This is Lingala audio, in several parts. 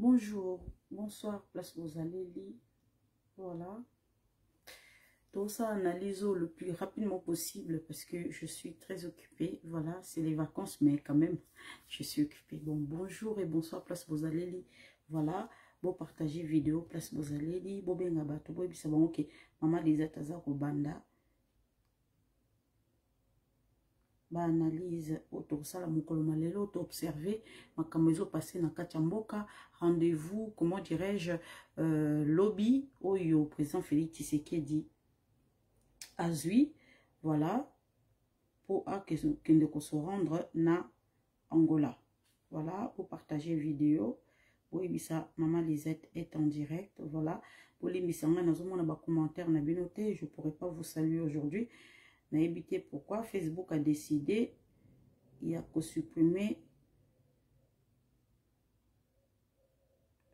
Bonjour, bonsoir, place vous allez lire. Voilà. Tout ça analyse le plus rapidement possible parce que je suis très occupée. Voilà, c'est les vacances, mais quand même, je suis occupée. Bon, bonjour et bonsoir, place vous allez lire. Voilà. Bon, partagez vidéo, place vous allez lire. Bon, ben, gabato, bon, c'est bon, ok. Maman Lisa Taza Banda. Ba analyse autour ça la mokolo malelo auto observer makambo passé na kachamboka rendez-vous comment dirais-je lobby oyo président Félix Tshisekedi azui voilà pour se rendre na Angola. Voilà pour partager vidéo. Oui, ça maman Lisette est en direct. Voilà pour les misanga nazomona ba commentaire na binoté, je pourrais pas vous saluer aujourd'hui. Mais évitez pourquoi Facebook a décidé il y a que supprimer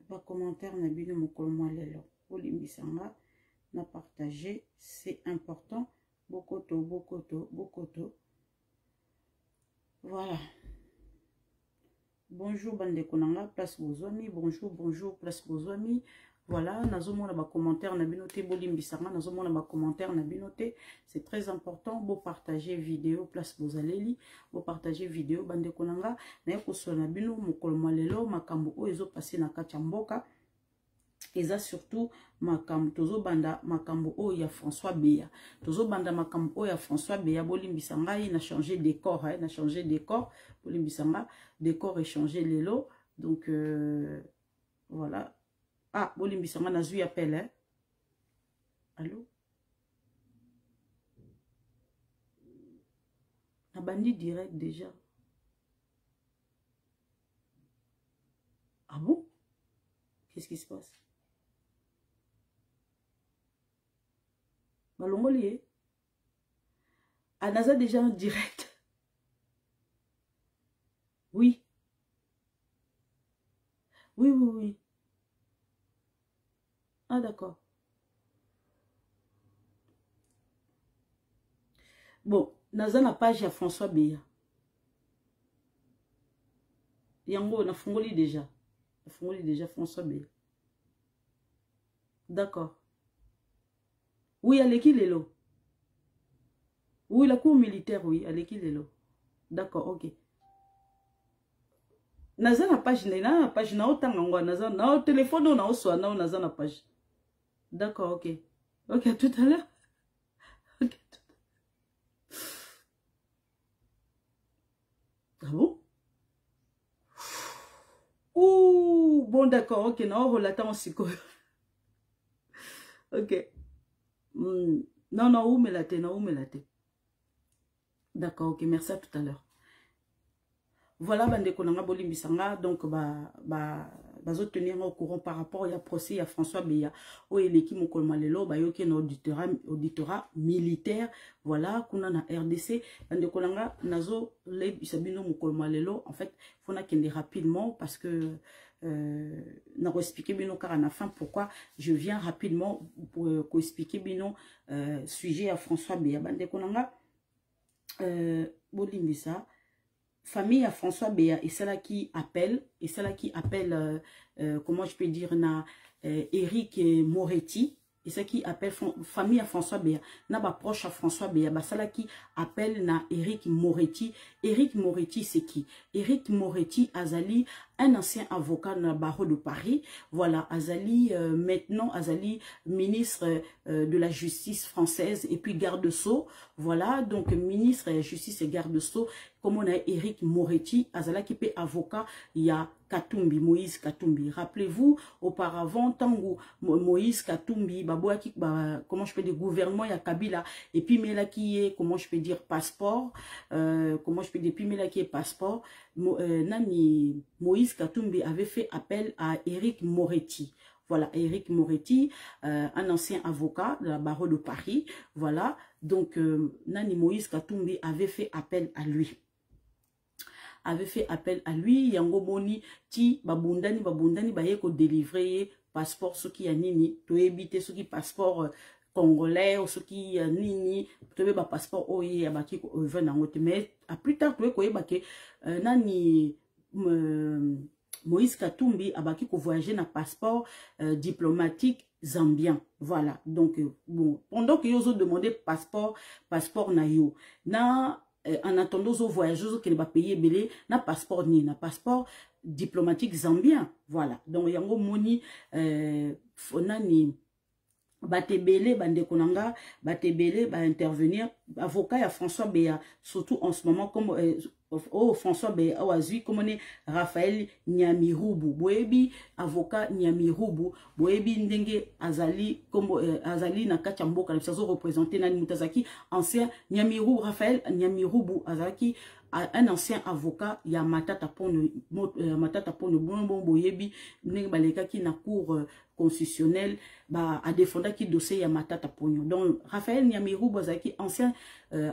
les commentaires na bino mokolo lelo olimbisanga na partager, c'est important. Bokoto voilà. Bonjour bande konanga place bozwami, bonjour place bozwami. Voilà, nazomona ba commentaire na binoté bolimbisanga, nazomona ba commentaire na binoté, c'est très important. Bo partager vidéo place bozaleli, bo partager vidéo bande konanga na ko sona bino mokolo lelo makambo o ezo passer na kachamboka. Eza surtout makambo tozo banda makambo o ya François Beya. Tozo banda makambo o ya François Beya bolimbisanga, il a changé décor, il a changé décor bolimbisanga, décor est changé lelo. Donc voilà. Ah, bolimbisanga nazui appel hein. Allô? Na bandi direct déjà. Ah bon? Qu'est-ce qui se passe? Balongoli, Anaza déjà en direct. Oui. Oui. Ah d'accord. Bon, Naza na page à François Beya. Yango, na fongoli déjà. Na fongoli déjà François Beya. D'accord. Oui, Aleki Lelo. Oui, la cour militaire, oui, Aleki Lelo. D'accord, ok. Naza na page na otanga naza na téléphone na oswa na naza na page. D'accord, ok. Ok, à tout à l'heure. Ok. Ah bon? Ouh, bon d'accord, ok, na relatant aussi quoi. Ok. Non, où me la té, non, où me la té. D'accord, ok, merci à tout à l'heure. Voilà, bande konanga bolimbisanga, donc bazo tenir au courant par rapport à procès à François Beya. O eleki mokolo malelo ba yoki na auditorat militaire, voilà, kuna na RDC, bande konanga nazo le bisabino mokolo malelo. En fait, faut na kende rapidement parce que na expliquer bino car à la fin pourquoi je viens rapidement pour expliquer bino sujet à François Beya. Bande konanga bolimbisa famille à François Beya et celle qui appelle comment je peux dire na Eric Moretti et celle qui appelle famille à François Beya na ba proche à François Beya ba celle qui appelle na Eric Moretti. Eric Moretti c'est qui? Eric Moretti azali un ancien avocat dans le barreau de Paris. Voilà, Azali, maintenant, Azali, ministre de la justice française et puis garde-sceau. Voilà, donc ministre de la justice et garde-sceau. Comme on a Eric Moretti, Azala qui peut avocat, il y a Katumbi, Moïse Katumbi. Rappelez-vous, auparavant, Tango, Moïse Katumbi, comment je peux dire, gouvernement, il y a Kabila, et puis Mela qui est, comment je peux dire, passeport, comment je peux dire, puis Mela qui est passeport, Nani, Moïse Katumbi avait fait appel à Eric Moretti. Voilà, Eric Moretti, un ancien avocat de la barreau de Paris. Voilà, donc Nani Moïse Katumbi avait fait appel à lui. Yango Boni, ti babundani bayeko délivrer passeport ce qui a nini, to éviter ce qui passeport congolais ou ce qui nini, to ba passeport oye abaki ko venir en mais à plus tard to ko yebake nani Moïse Katumbi abaki ko voyager na passeport diplomatique zambien. Voilà. Donc, bon, pendant que vous demandé passeport na yo, en attendant aux voyageurs qui ne va payer belé, na passeport ni, na passeport diplomatique zambien. Voilà. Donc, yango moni, fonani, batebele, bandekonanga, batebele, ba intervenir, avocat ya François Béa, surtout en ce moment, comme, François Béa, Oazui, comme on est Raphaël Nyamirubu, Boebi, avocat Nyamirubu, Boebi Ndenge Azali, comme Azali Nakachambo, quand ils sont représentés dans Mutazaki, ancien Nyamirubu, Raphaël Nyamirubu, Azaki, un ancien avocat, il y a Matata Pono, bon Boyebi, Ndenge Baleka qui na cour constitutionnel, a défendu qui dossier ya Matata Pogno. Donc, Raphaël Nyamiru Bozaki, ancien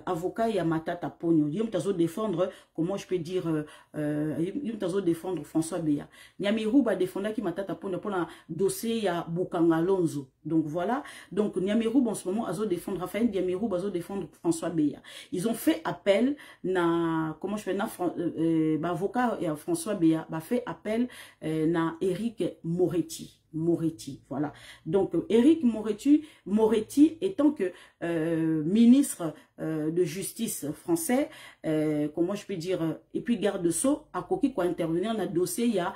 avocat ya Matata Pogno. Il y a défendre, comment je peux dire, il y a défendre François Béa. Nyamiru va défendre qui Matata Pogno pour un dossier ya Bukanga Lonzo. Donc voilà. Donc Nyamiru en ce moment, a défendre Raphaël Nyamiru va défendre François Béa. Ils ont fait appel na, comment je fais, na, avocat ya François Béa, fait appel na Éric Moretti, voilà. Donc, Éric Moretti étant que ministre de justice français, comment je peux dire, et puis garde-sceau, à Koki quoi intervenir dans le dossier, il y a,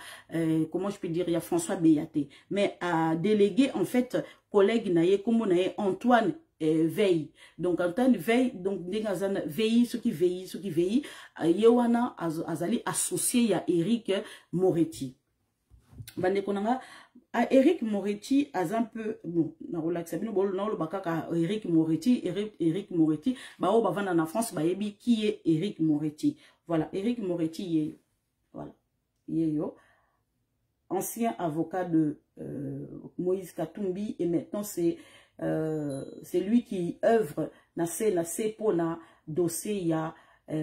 comment je peux dire, il y a François Béaté. Mais à déléguer, en fait, collègue naïe, comme on a Antoine Veille. Donc, Antoine Veille, donc, veille, ceux qui veillent, Yewana Azali associé à Éric Moretti. Bande konanga, Éric Moretti a un peu bon na relax bino bolo na lo bakaka Éric Moretti ba o bavanda na France ba yebi qui est Éric Moretti. Voilà, Éric Moretti est voilà, yo ancien avocat de Moïse Katumbi et maintenant c'est lui qui œuvre na pour na dossier ya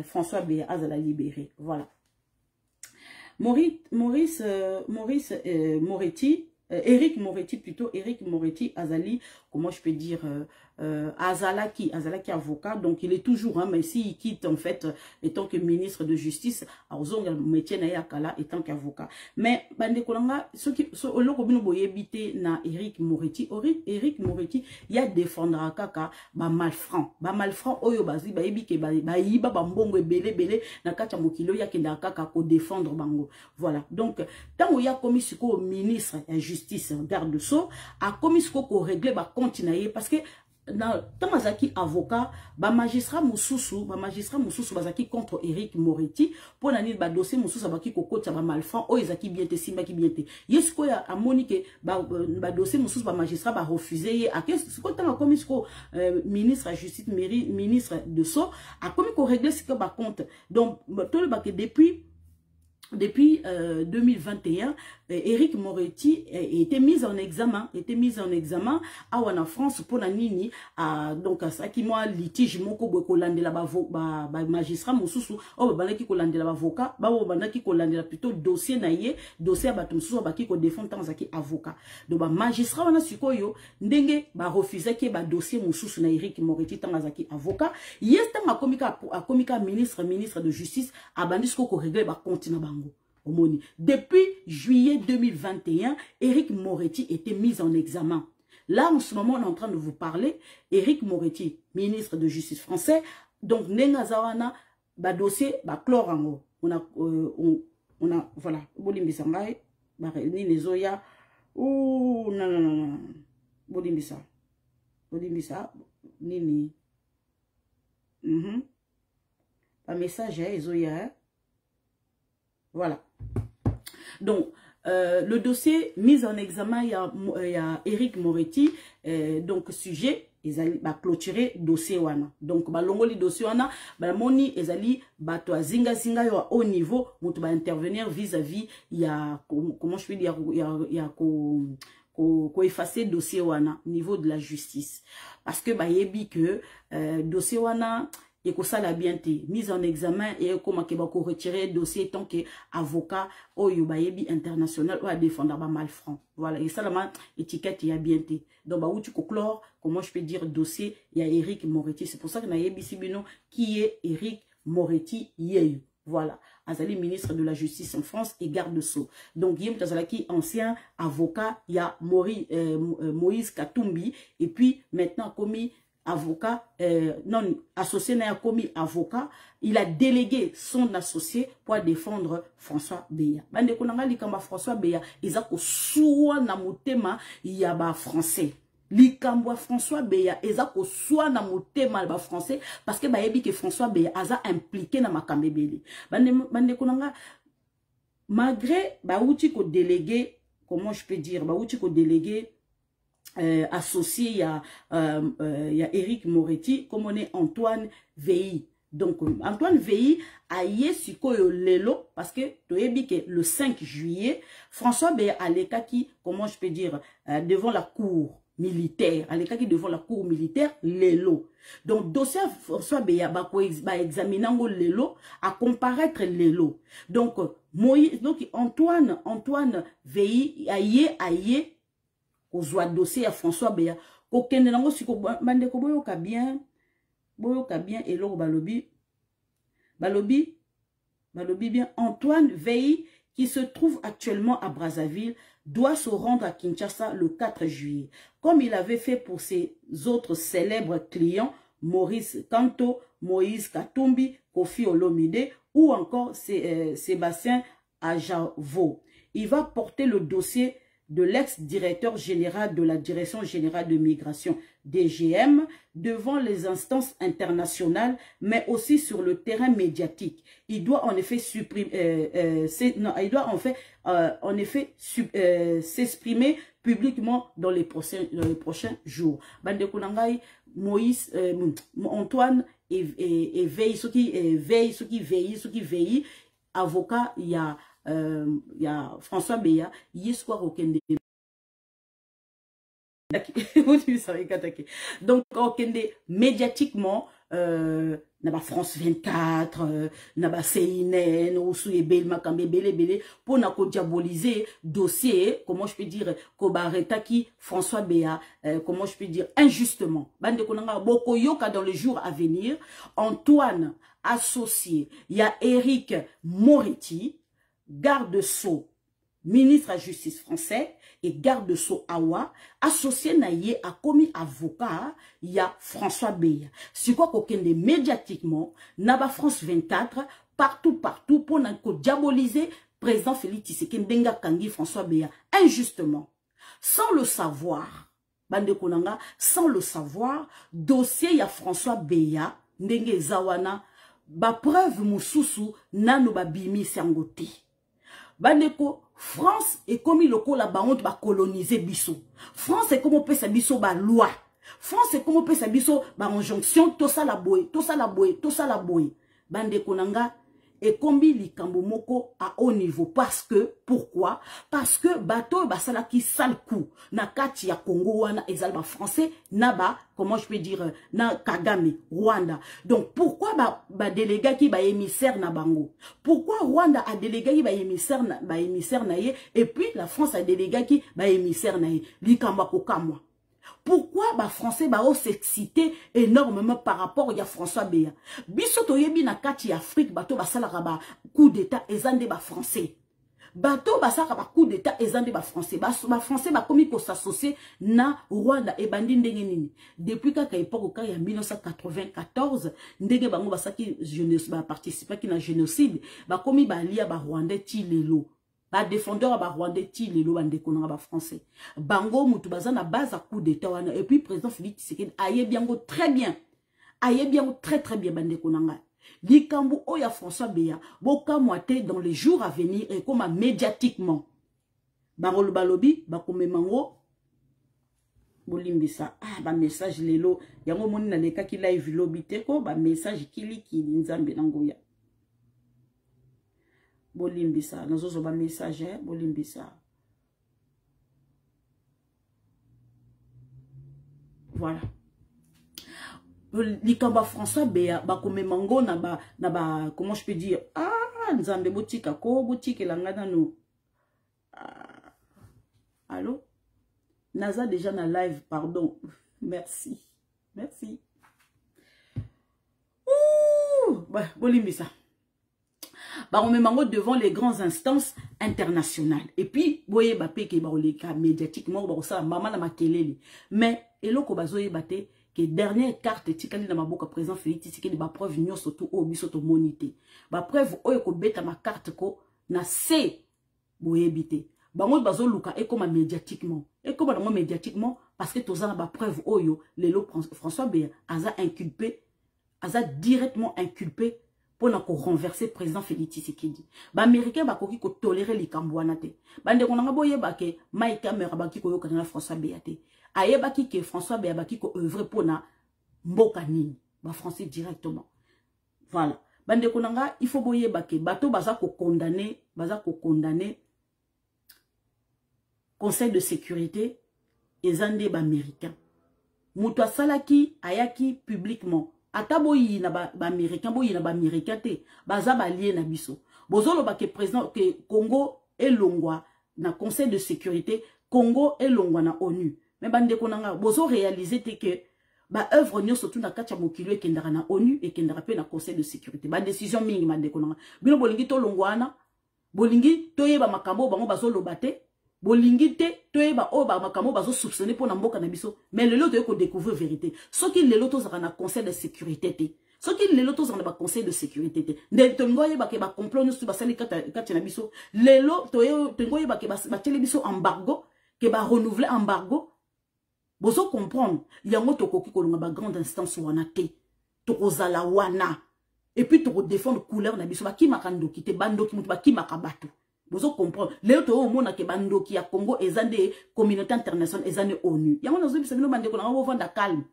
François Béa Azala libéré. Voilà. Éric Moretti Azali, comment je peux dire, Azalaki avocat, donc il est toujours, hein, mais s'il quitte en fait, étant que ministre de justice, Arzonga métier na yakala étant qu'avocat. Mais bande kolanga, ceux qui au loko bino boyebité na Éric Moretti, il y a défendre kaka ba malfranc oyo bazi ba yebike ba yiba ba mbongo belé na kacha mokilo ya kenda kaka ko défendre bango. Voilà. Donc tant ya commis siko ministre de justice garde-sceau a commis siko ko régler ba compte na ye parce que dans Tamazaki avocat, magistrat Moussousou bazaki contre Éric Moretti pour nani ba dossier Moussousou baki kokota ba malfran o ezaki biente simba ki biente. Yesko ya amonique ba dossier Moussousou magistrat ba refuser a que ce qu'on a commis ministre de justice ministre de sceau a commis ko régler ce que ba compte. Donc tout le bac depuis 2021, Éric Moretti était mis en examen en France pour la nini donc ça qui moi litige moko boko landela ba magistrat mususu o bandaki ko landela avocat ba bandaki ko landela plutôt dossier bato mususu ba ki ko défendre tant zaki avocat donc ba magistrat wana sikoyo ndenge ba refuser ke ba dossier mususu na Éric Moretti tant zaki avocat yesta komika ministre de justice abandisco ko régler ba compte na bango. Depuis juillet 2021, Éric Moretti était mis en examen. Là, en ce moment, on est en train de vous parler. Éric Moretti, ministre de Justice français. Donc, Nengazawana, ba dossier, ba clorango. On a, voilà. Bolimbisangai, ba ni zoya. Ouh, non. Bolimbisa, nini. Pas message, zoya. Voilà. Donc, le dossier mis en examen, il y a Éric Moretti, donc sujet, ils allaient clôturer dossier wana. Donc, longoli dossier wana, moni, ils allaient zinga yo au niveau, où tu vas intervenir vis-à-vis, il y a, comment je peux dire, il y a ko effacer dossier wana, niveau de la justice. Parce que, yebi que, dossier wana, et que ça la bien été mise en examen et comment que va retirer dossier tant que avocat au yubayebi international ou à défendre ba malfranc. Voilà, et ça la étiquette il y a bien été. Donc où tu clore, comment je peux dire dossier, il y a Éric Moretti. C'est pour ça que na yebi sibino qui est Éric Moretti yeyu. Voilà. Azali ministre de la Justice en France et garde sceaux. Donc, Guillaume Tazalaki, ancien avocat, il y a Moïse Katumbi, et puis maintenant commis avocat, non, associé n'a commis avocat, il a délégué son associé pour défendre François Beya. Bande konanga likamba François Beya, ils ont soua na motema yaba français. Likambwa François Beya, ils ont soua na motema yaba français parce que bayebi que François Beya a impliqué na makambebele. Bande konanga malgré baouti ko délégué, comment je peux dire, baouti ko délégué associé à Éric Moretti, comme on est Antoine Veilly. Donc, Antoine Veilly a yé sikoyo lelo, parce que le 5 juillet, François Beya Aleka qui, comment je peux dire, devant la cour militaire, Aleka qui devant la cour militaire, lelo. Donc, dossier François Beya ba examinant lelo, à comparaître lelo. Donc, Moïse, donc Antoine Veilly a yé, au dossier à François Beya. Kokende nango siko bande ko boyoka bien et lo balobi bien Antoine Veilly qui se trouve actuellement à Brazzaville doit se rendre à Kinshasa le 4 juillet comme il avait fait pour ses autres célèbres clients Maurice Kanto, Moïse Katumbi, Kofi Olomide ou encore Sébastien Ajavo. Il va porter le dossier de l'ex-directeur général de la Direction générale de migration DGM devant les instances internationales, mais aussi sur le terrain médiatique. Il doit en effet s'exprimer publiquement dans les prochains jours. Bande Kunangai, Moïse, Antoine et Veille, ceux qui veillent, avocat, il y a François Beya, il y a soir au Kende. Donc, au Kende, médiatiquement, n'a France 24, n'a CNN, ou sous Ebel Makambe, Bele, pour n'a ko diaboliser dossier, comment je peux dire, Kobareta qui François Beya, comment je peux dire, injustement. Bande Konanga, Boko Yoka dans les jours à venir, Antoine associé, il y a Éric Moretti, garde-sceau, ministre de la Justice français et garde-sceau Awa, associé naïe a commis avocat, il y a François Beya. C'est quoi qu'on médiatiquement, Naba France 24, partout, pour nous diaboliser président Félix Tshisekedi Ndenga Kangi François Beya, injustement, sans le savoir, Bande Konanga, sans le savoir, dossier il y a François Beya, Ndenge Zawana, ba preuve mususu, nano ba bimi sangote. Bandeko, France est comme il la honte va coloniser biso. France est comme on peut sa biso ba loi. France est comme on peut sa biso ba injonction to ça la boy. Bandeko nanga et combi likambo moko à haut niveau parce que pourquoi? Parce que bateau basala qui sale coup na kati ya Congo wana ezalba français naba comment je peux dire na Kagame Rwanda. Donc pourquoi ba délégué qui ba émissaire na bango? Pourquoi Rwanda a délégué qui ba émissaire na ye et puis la France a délégué qui ba émissaire na ye likamba kokamwa? Pourquoi les Français s'exciter énormément par rapport à François Beya? Biso toyebi na kati Afrique bato basalaka ba coup d'état ezande ba français. Bato basalaka ba coup d'état ezande ba français. Ba français ba komi ko s'associer na Rwanda e bandi ndenge nini. Depuis kaka époque ya 1994 ndenge bango basaki jeunesse ba participer ki na génocide ba komi ba lia ba Rwanda ti lelo. Ba défendeur ba Rwandais ti lelo bande konanga ba français. Bango mutu baza na base à coup d'état wana et puis président Félix Tshisekedi aye biango très bien. Aye biango très bien bande konanga. Likambu oya François Beya boka moité dans les jours à venir et comme médiatiquement. Bango balobi ba komemango bolimbisa ba message lelo yango moni na leka ki live lobite ko ba message kili nzambe nangoya. Bolimbisa, nous avons un message, Bolimbisa. Voilà. Likamba François Beya, comme mango comment je peux dire, nzambe boutique ko boutique langana no. Allô? Naza déjà na live, pardon. Merci. Ouh, Bolimbisa. baromemango devant les grandes instances internationales. Et puis, boye bapé ke baroleka médiatiquement, barosa mama na makelele. Mais, eloko bazoye bate, que dernière carte tikali na maboka président Félix Tshisekedi ba preuve nyo surtout au biso to monité. Ba preuve oyo ko beta ma carte ko na C boye bité. Bango bazo luka e comme médiatiquement. Et comme na médiatiquement parce que tozana ba preuve oyo lelo François Béa aza inculpé, aza directement inculpé pour na ko renverser président Félix Tshisekedi. Ba américain ba koki ko tolérer likambo wana te. Bande ko nga boye ba ke Mike Camera ba ki ko yoka na François Béa te. Ayebaki que François Béabaki ko œuvre pour na mboka nini ba français directement. Voilà. Bande konanga il faut boye bake bato baza ko condamner Conseil de sécurité ezande ba américain. Muto asalaki ayaki publiquement. Ata boyi na ba américain boyi na ba américain te baza ba lié na biso. Bozolo bake président que Congo elongwa na Conseil de sécurité, Congo elongwa na ONU. Mais bande konanga bozo réaliser que ba œuvre nyo surtout na kacha mokilo e kendara na ONU et kendara pe na Conseil de sécurité. Ba décision mingi bande konanga. Bino bolingi to longwana, bolingi toyeba makambo bango bazo lobate, bolingi te toyeba o ba makambo bazo soupçonner pour na mboka na biso. Mais le lot to ko découvrir vérité. Ce qui le lot to zaka na Conseil de sécurité te. Ce qui le lot to zaka na Conseil de sécurité te. Ndel to ngoye ba ke ba complot nyo ba sali kata na biso. Le lot to ngoye ba ke ba tele biso embargo, ke ba renouveler embargo. Bozo comprendre, yango tokoki kolonga ba grande instance wana te. Tokozala wana. Et puis toko défendre couleur na biso ba ki makandoki te bandoki mutu ba ki makabatu. Bozo comprendre. Leo to o mona ke bandoki ya Congo ezande communauté internationale ezande ONU. Yango nazo bisa bino bandeko na ngo vanda calme.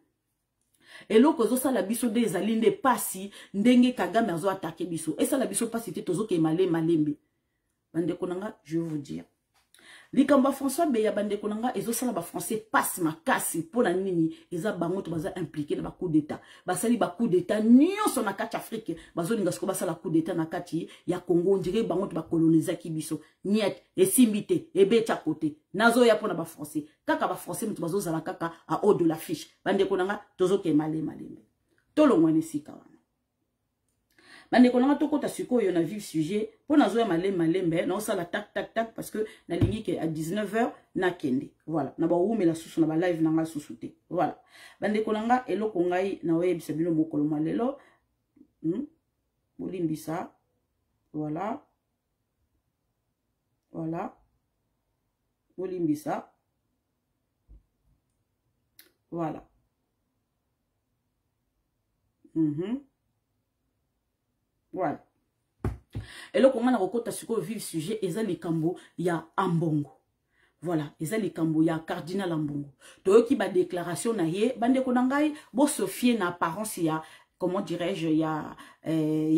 Et loko zo sala biso des alinde pasi ndenge Kagame azo attaquer biso. Et sala biso pasi te tozo ke malembe. Bandeko nanga, je vais vous dire. Likamba François Béya bande konanga ezo sala ba français passe makasi pona nini eza bango to baza impliqué na ba coup d'état basali ba coup d'état nyonso na kati Afrique bazo linga sko basala coup d'état na kati ya Congo ndire bango to ba coloniser ki biso niet esimbité ebecha côté nazo ya pona ba français kaka ba français mutu bazo zala kaka a haut de la fiche bande konanga tozo ke malembe tolo ngwane sika wana bande konanga tokota sikoyo na vif sujet pour nazo ya malembe na osala tac parce que na lingi ke à 19h na kende voilà na ba umela susu na ba live nanga susu te voilà bande konanga eloko ngai na oyebisa bino mokolo malelo bolimbisa voilà bolimbisa voilà voilà. Et là, comment on a recoté sur le vif sujet, et les cambo, il y a Ambongo. Voilà, et les cambo, il y a Cardinal Ambongo. Donc, qui va déclaration, naïe, bande konangai, bo Sophie na apparence, il y a, comment dirais-je, il y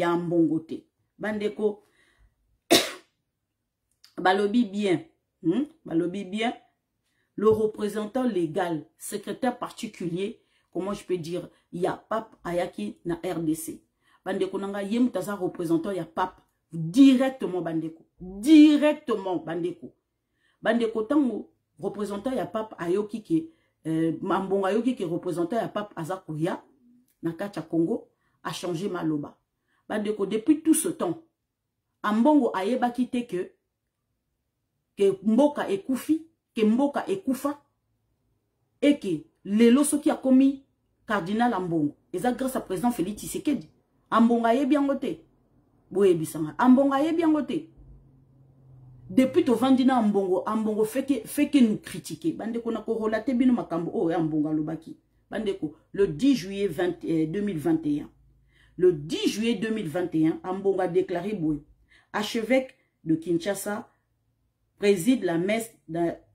a Ambongo te. Bande ko, balobi bien, le représentant légal, secrétaire particulier, comment je peux dire, il y a Pape Ayaki na RDC. Bandeko nanga yem taza représentant ya pape directement bandeko tango représentant ya pape ayoki ke Ambongo ayoki ke représentant ya pape azakoya na kacha Congo a changé maloba bandeko depuis tout ce temps Ambongo ayeba kite que mboka ekufi que mboka ekufa et que lelo soki a commis cardinal Ambongo eza grâce à président Félix Tshisekedi. Ambongo aye biango te. Boye bisanga. Ambongo aye biango te. Depuis to vandina Ambongo fait que nous critiquer. Bandeko na ko relater bino makambo o Ambongo lobaki. Bandeko le 10 juillet 2021. Le 10 juillet 2021, Ambongo a déclaré boye. Archevêque de Kinshasa préside la messe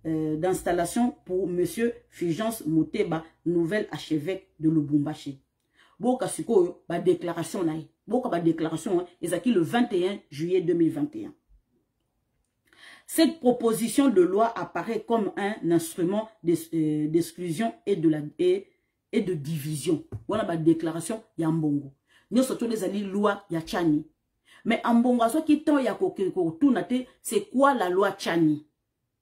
d'installation pour monsieur Fulgence Moteba, nouvel archevêque de Lubumbashi. Boka sikoyo ba déclaration na boka ba déclaration ezaki le 21 juillet 2021. Cette proposition de loi apparaît comme un instrument d'exclusion et de division. Voilà ba déclaration ya Ambongo. Nous surtout les alliés loi ya Tchani. Mais Ambongo so ki tan ya ko tunate c'est quoi la loi Tchani?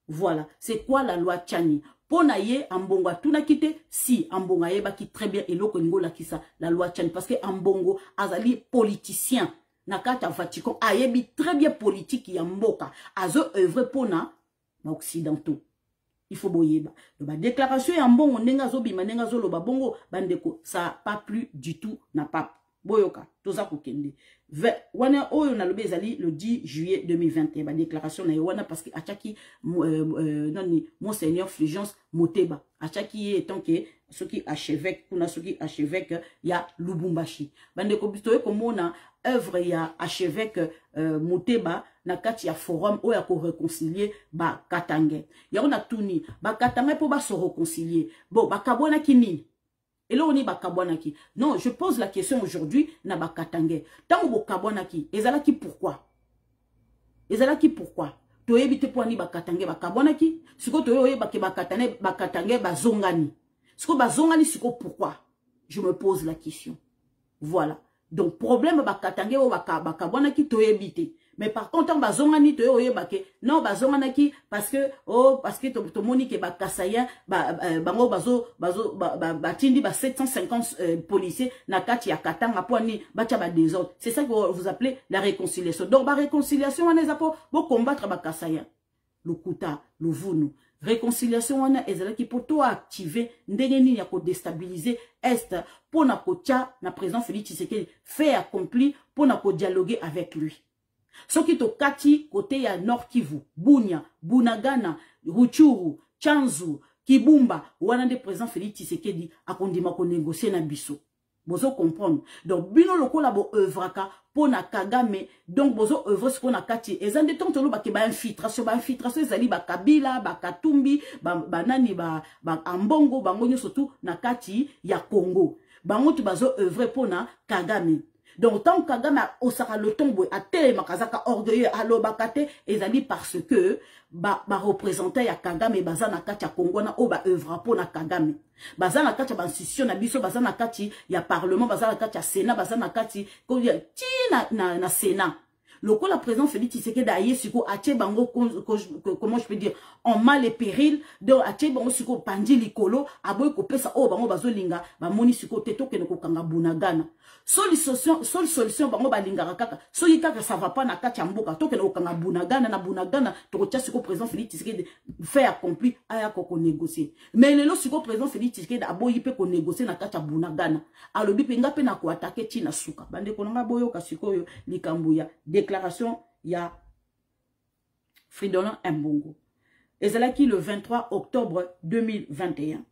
Voilà, c'est quoi la loi Tchani? Pona ye Ambongo tuna kite si Ambongo yeba ki très bien eloko ngo la kisa la loi Tchani parce que Ambongo azali politicien nakata Vatican ayebi très bien politique ya mboka azo œuvre pona ba occidentaux. Il faut boyeba. La déclaration ya mbongo nenga zo bima nenga zo loba bongo bandeko ça pas plus du tout na pape. Boyoka toza kokende. Wana oyo na lobe ezali le 10 juillet 2021 ba déclaration na wana parce que achaki nani monseigneur Fulgence Moteba achaki étant que ce qui archevêque kuna ce qui archevêque ya Lubumbashi. Bandeko bitoye komona œuvre ya archevêque Moteba na kati ya forum oya ko réconcilier ba Katangais. Ya on a tuni ba Katangais pour ba se réconcilier. Bon ba kabona kinini. Et là, on est bakabwanaki. Non, je pose la question aujourd'hui, na bakatangé. Tant que bakabwanaki, ezalaki pourquoi? Ezalaki pourquoi? Tu as évité pour ni bakatangé bakabwanaki. Siko tu as évité bakatangé bazongani. Siko bazongani, siko pourquoi? Je me pose la question. Voilà. Donc, problème bakatangé ou bakabwanaki, tu as évité. Mais par contre, en bazongani to yoye bake non bazonganaki parce que to moni ke bakasaya bango batindi 750 policiers na kati ya Katanga po ni bacha ba désordre. C'est ça que vous appelez la réconciliation. Donc ba réconciliation on ezapo bo combattre bakasaya. Le kuta, le vunu. Réconciliation on a ezala ki poto activer ndenge nini ya ko déstabiliser est pour na ko tia na président Félix Tshisekedi fait accompli pour na ko dialoguer avec lui. Ce qui to kati côté ya Nord Kivu, Bunia, Bunagana, Ruchuru, Chanzu, Kibumba, wana de président Félix Tshisekedi akondima ko négocier na biso. Bozo comprendre. Donc bino lokola bo œuvraka pona Kagame, donc bozo œuvre ce qu'on a kati. Et zande temps tolo ba ke ba infiltration ezali ba Kabila, ba Katumbi, ba nani ba Ambongo, ba ngonyo surtout na kati ya Congo. Bango tu bazo œuvre pona Kagame. Donc, tant que Kagame osaka le tombe a télé makazaka orgueilleux à l'obakate, ezali parce que ba représentant ya Kagame bazana kati ya Congo na o ba œuvre pour na Kagame. Bazana kati ya institution na biso bazana kati ya parlement, bazana kati ya Sénat, bazana kati na Sénat. Le coup la président Félix Tshisekedi aye siko atie bango comment je peux dire en mal et péril donc atie bango siko pandi likolo aboy ko pesa o bango bazolinga ba moni siko teto ke ko kanga Bunagana solution bango balinga kaka so yikaka ça va pas na kati mboka to ke ko kanga Bunagana na Bunagana to ko tia siko président Félix Tshisekedi fait accompli aya ko négocier mais lelo siko président Félix Tshisekedi aboyi pe ko négocier na kati Bunagana alobi pe ngape na ko attaquer tina suka bande ko nga boyo ka siko yo likambuya déclaration ya Fridolin Mbongo. Et c'est là qui le 23 octobre 2021.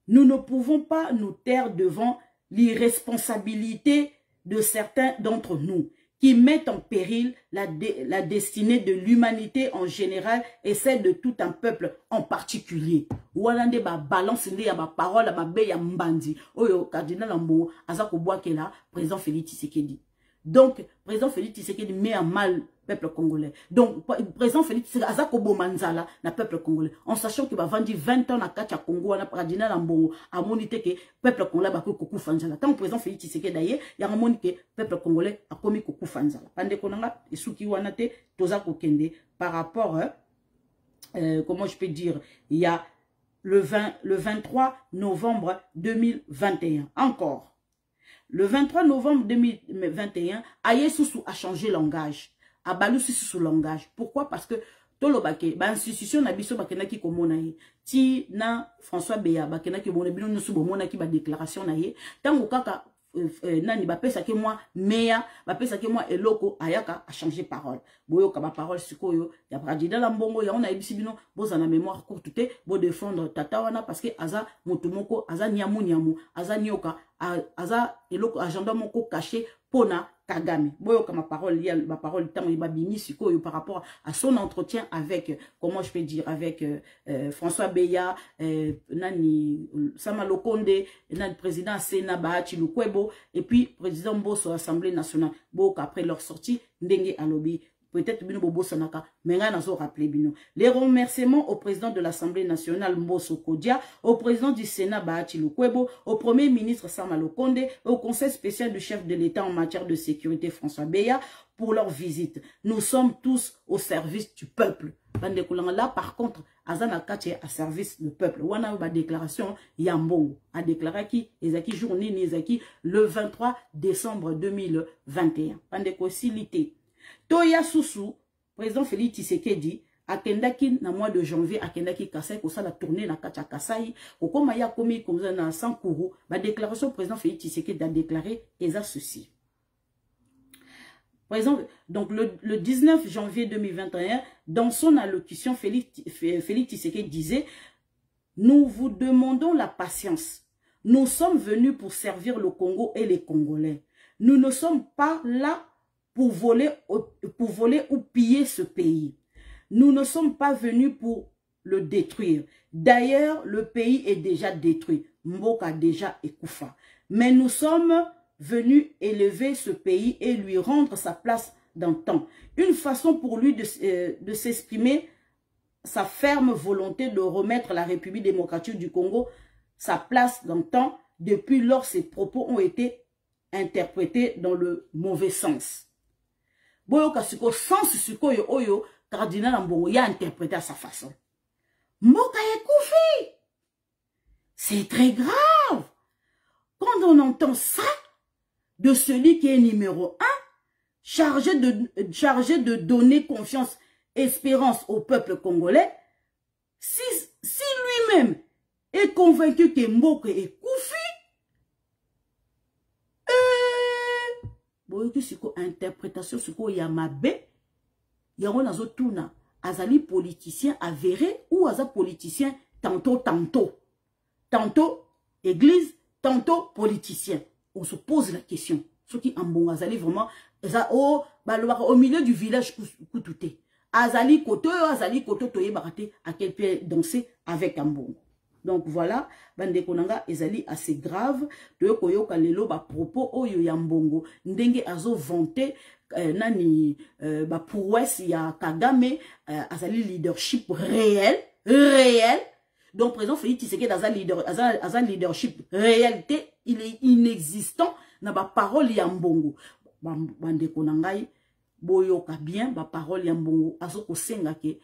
Nous ne pouvons pas nous taire devant l'irresponsabilité de certains d'entre nous qui mettent en péril la destinée de l'humanité en général et celle de tout un peuple en particulier. Oualande ba balance ya ba parole ba be ya mbandi. Oyo cardinal Mbongo azako boakela président Félix Tshisekedi. Donc, président Félix Tshisekedi met en mal le peuple congolais. Donc, président Félix Tshisekedi azako bomanzala na peuple congolais. En sachant qu'il va vendre 20 ans na kacha Congo, na Cardinal Mbongo, a monité que peuple congolais va koku fanzala. Tant que président Félix Tshisekedi d'ailleurs, il y a monité que peuple congolais a commis koku fanzala. Pande konanga, et souki wanate, toza kokende, par rapport, comment je peux dire, il y a le 23 novembre 2021. Encore. Le 23 novembre 2021, Aye Soussou a changé langage. A Balou Soussou langage. Pourquoi? Parce que Tolobake, ba institution na biso bakena ki komona ye. Ti na François Beya bakena ki mona bino nusu bomona ki ba déclaration na ye. Tango kaka nani ba pesa ke moi meya, ba pesa ke moi eloko ayaka a changé parole. Boyo ka ba parole sikoyo ya Bradida la Mbongo ya on a ebisi bino boza na mémoire courte te bo défendre tata wana parce que aza motumoko aza nyamu aza nyoka aza eloko agenda moko caché pona Kagame. Boyo ma parole liée ma parole tant il babimi sikoyo par rapport à son entretien avec comment je peux dire avec François Beya nani Sama Lokonde nani président Sénat Bahati Lukwebo et puis président Mbosso Assemblée nationale. Bo après leur sortie ndenge alobi peut-être bino bobo sanaka menga nazo rappeler bino les remerciements au président de l'Assemblée nationale Mbosso Kodia, au président du Sénat Bahati Lukwebo, au premier ministre Sama Lokonde, au conseil spécial du chef de l'État en matière de sécurité François Beya pour leur visite. Nous sommes tous au service du peuple. Là, par contre, Azana Kache à service du peuple. On a une déclaration, Yambongo a déclaré qui, Ezaki journée, Ezaki, le 23 décembre 2021. Pandeko Silité. Toya Soussou, président Félix Tshisekedi, akendaki na mois de janvier, akendaki Kasai, ko la tournée na Kacha Kasai, au koma ya komi comme na Sankuru, ma déclaration, président Félix Tshisekedi a déclaré, Eza ceci. Par exemple, donc le 19 janvier 2021, dans son allocution, Félix Tshisekedi disait « Nous vous demandons la patience. Nous sommes venus pour servir le Congo et les Congolais. Nous ne sommes pas là pour voler ou piller ce pays. Nous ne sommes pas venus pour le détruire. D'ailleurs, le pays est déjà détruit. Mboka déjà Ekoufa. Mais nous sommes venus élever ce pays et lui rendre sa place dans le temps. Une façon pour lui de s'exprimer sa ferme volonté de remettre la République démocratique du Congo sa place dans le temps depuis lors ses propos ont été interprétés dans le mauvais sens. Boyoka siko sens siko yo oyo cardinal Ambongo y a interprété à sa façon. Mboka Ekoufi. C'est très grave. Quand on entend ça de celui qui est numéro 1, chargé de donner confiance, espérance au peuple congolais, si lui-même est convaincu que Mboka Ekoufi, boyoki siko interprétation siko yamabe, yango nazo tuna, azali politicien avéré ou aza politicien tantôt église, tantôt politicien. On se pose la question. Ceux qui en bon azali vraiment, au milieu du village Koutouté. Azali koto toye barate à quel pied danser avec Ambongo. Donc voilà, bande konanga ezali assez grave. Toyo koyoka lelo ba propos oyo ya Mbongo ndenge azo vanter nani ba prouesse ya Kagame azali leadership réel. Donc président Félix Tshisekedi dans un leadership réalité, il est inexistant na ba parole ya Mbongo. Bande konangai boyoka bien ba parole ya Mbongo azo kosenga ke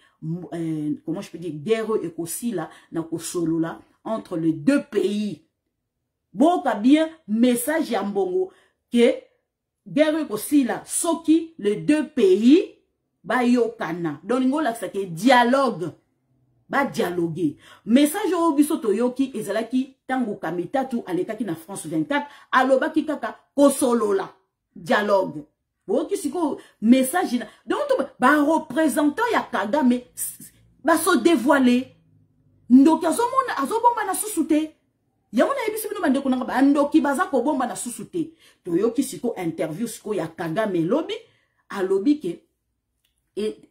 comment je peux dire guerre et kosila na kosolola entre les deux pays. Boyoka bien message ya Mbongo que guerre et kosila soki les deux pays ba yokana. Donc ngola ke dialogue ba dialoguer. Message au bisoto yoki ezalaki tango kamitatu alekaki na France 24 alobaki kaka kosolola dialogue. Qui siko message donc ba représentant ya Kagame ba se dévoiler ndoki azobomba na susute yamona yebisi bino bande konanga ba ndoki baza ko bomba na susute to yoki siko interview siko ya Kagame lobi alobi ke et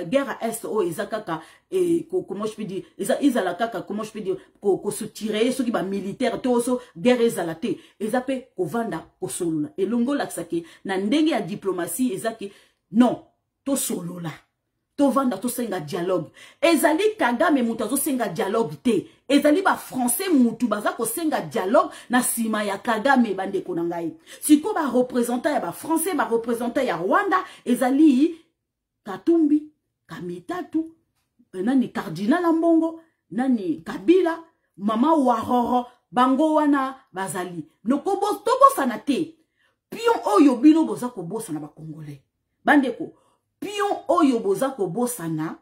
guerre à est o ezakaka et comment je peux dire ezala kaka comment je peux dire ko se tirer ceux qui ba militaire to so guerre ezalate ezape kovanda ko solola et longo laksake na ndenge ya diplomatie ezake non to solola to vanda to senga dialogue ezali Kagame mutu azo senga dialogue te ezali ba français mutu baza ko senga dialogue na sima ya Kagame bande konangai siko ba représentant ya ba français ba représentant ya Rwanda ezali Katumbi Kamitatu nani cardinal Ambongo nani Kabila mama Waroro bango wana bazali nokobo tobosana te pion oyo bino boza ko bosana ba congolais bandeko pion oyo boza ko bosana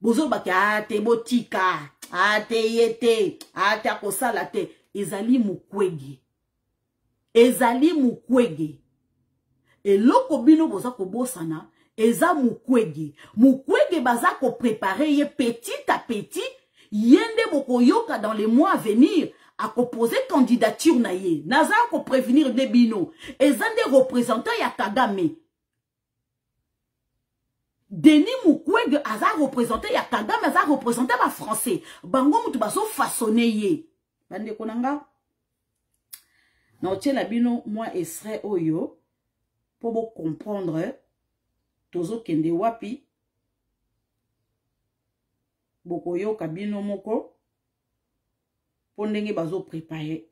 bozo baki ate botika ate yete ate akosala te ezali mukwege eloko bino boza ko bosana eza mukwege baza ko préparer ye petit à petit yende boko yoka dans les mois à venir à proposer candidature na ye naza ko prévenir de bino ezande représentant ya Kagame Denis Mukwege aza représenté ya Kagame aza représenté ba français bango mutu baso façonné ye bande konanga na otiela bino moi extrait oyo pour vous comprendre tozo kende wapi boko yoka bino moko pour ndenge bazo préparer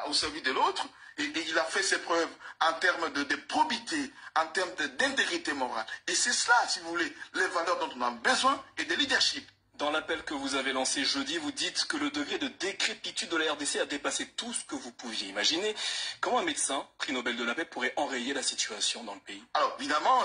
au service de l'autre Et il a fait ses preuves en termes de probité, en termes d'intégrité morale. Et c'est cela, si vous voulez, les valeurs dont on a besoin et de leadership. Dans l'appel que vous avez lancé jeudi, vous dites que le degré de décrépitude de la RDC a dépassé tout ce que vous pouviez imaginer. Comment un médecin, prix Nobel de la paix, pourrait enrayer la situation dans le pays? Alors, évidemment,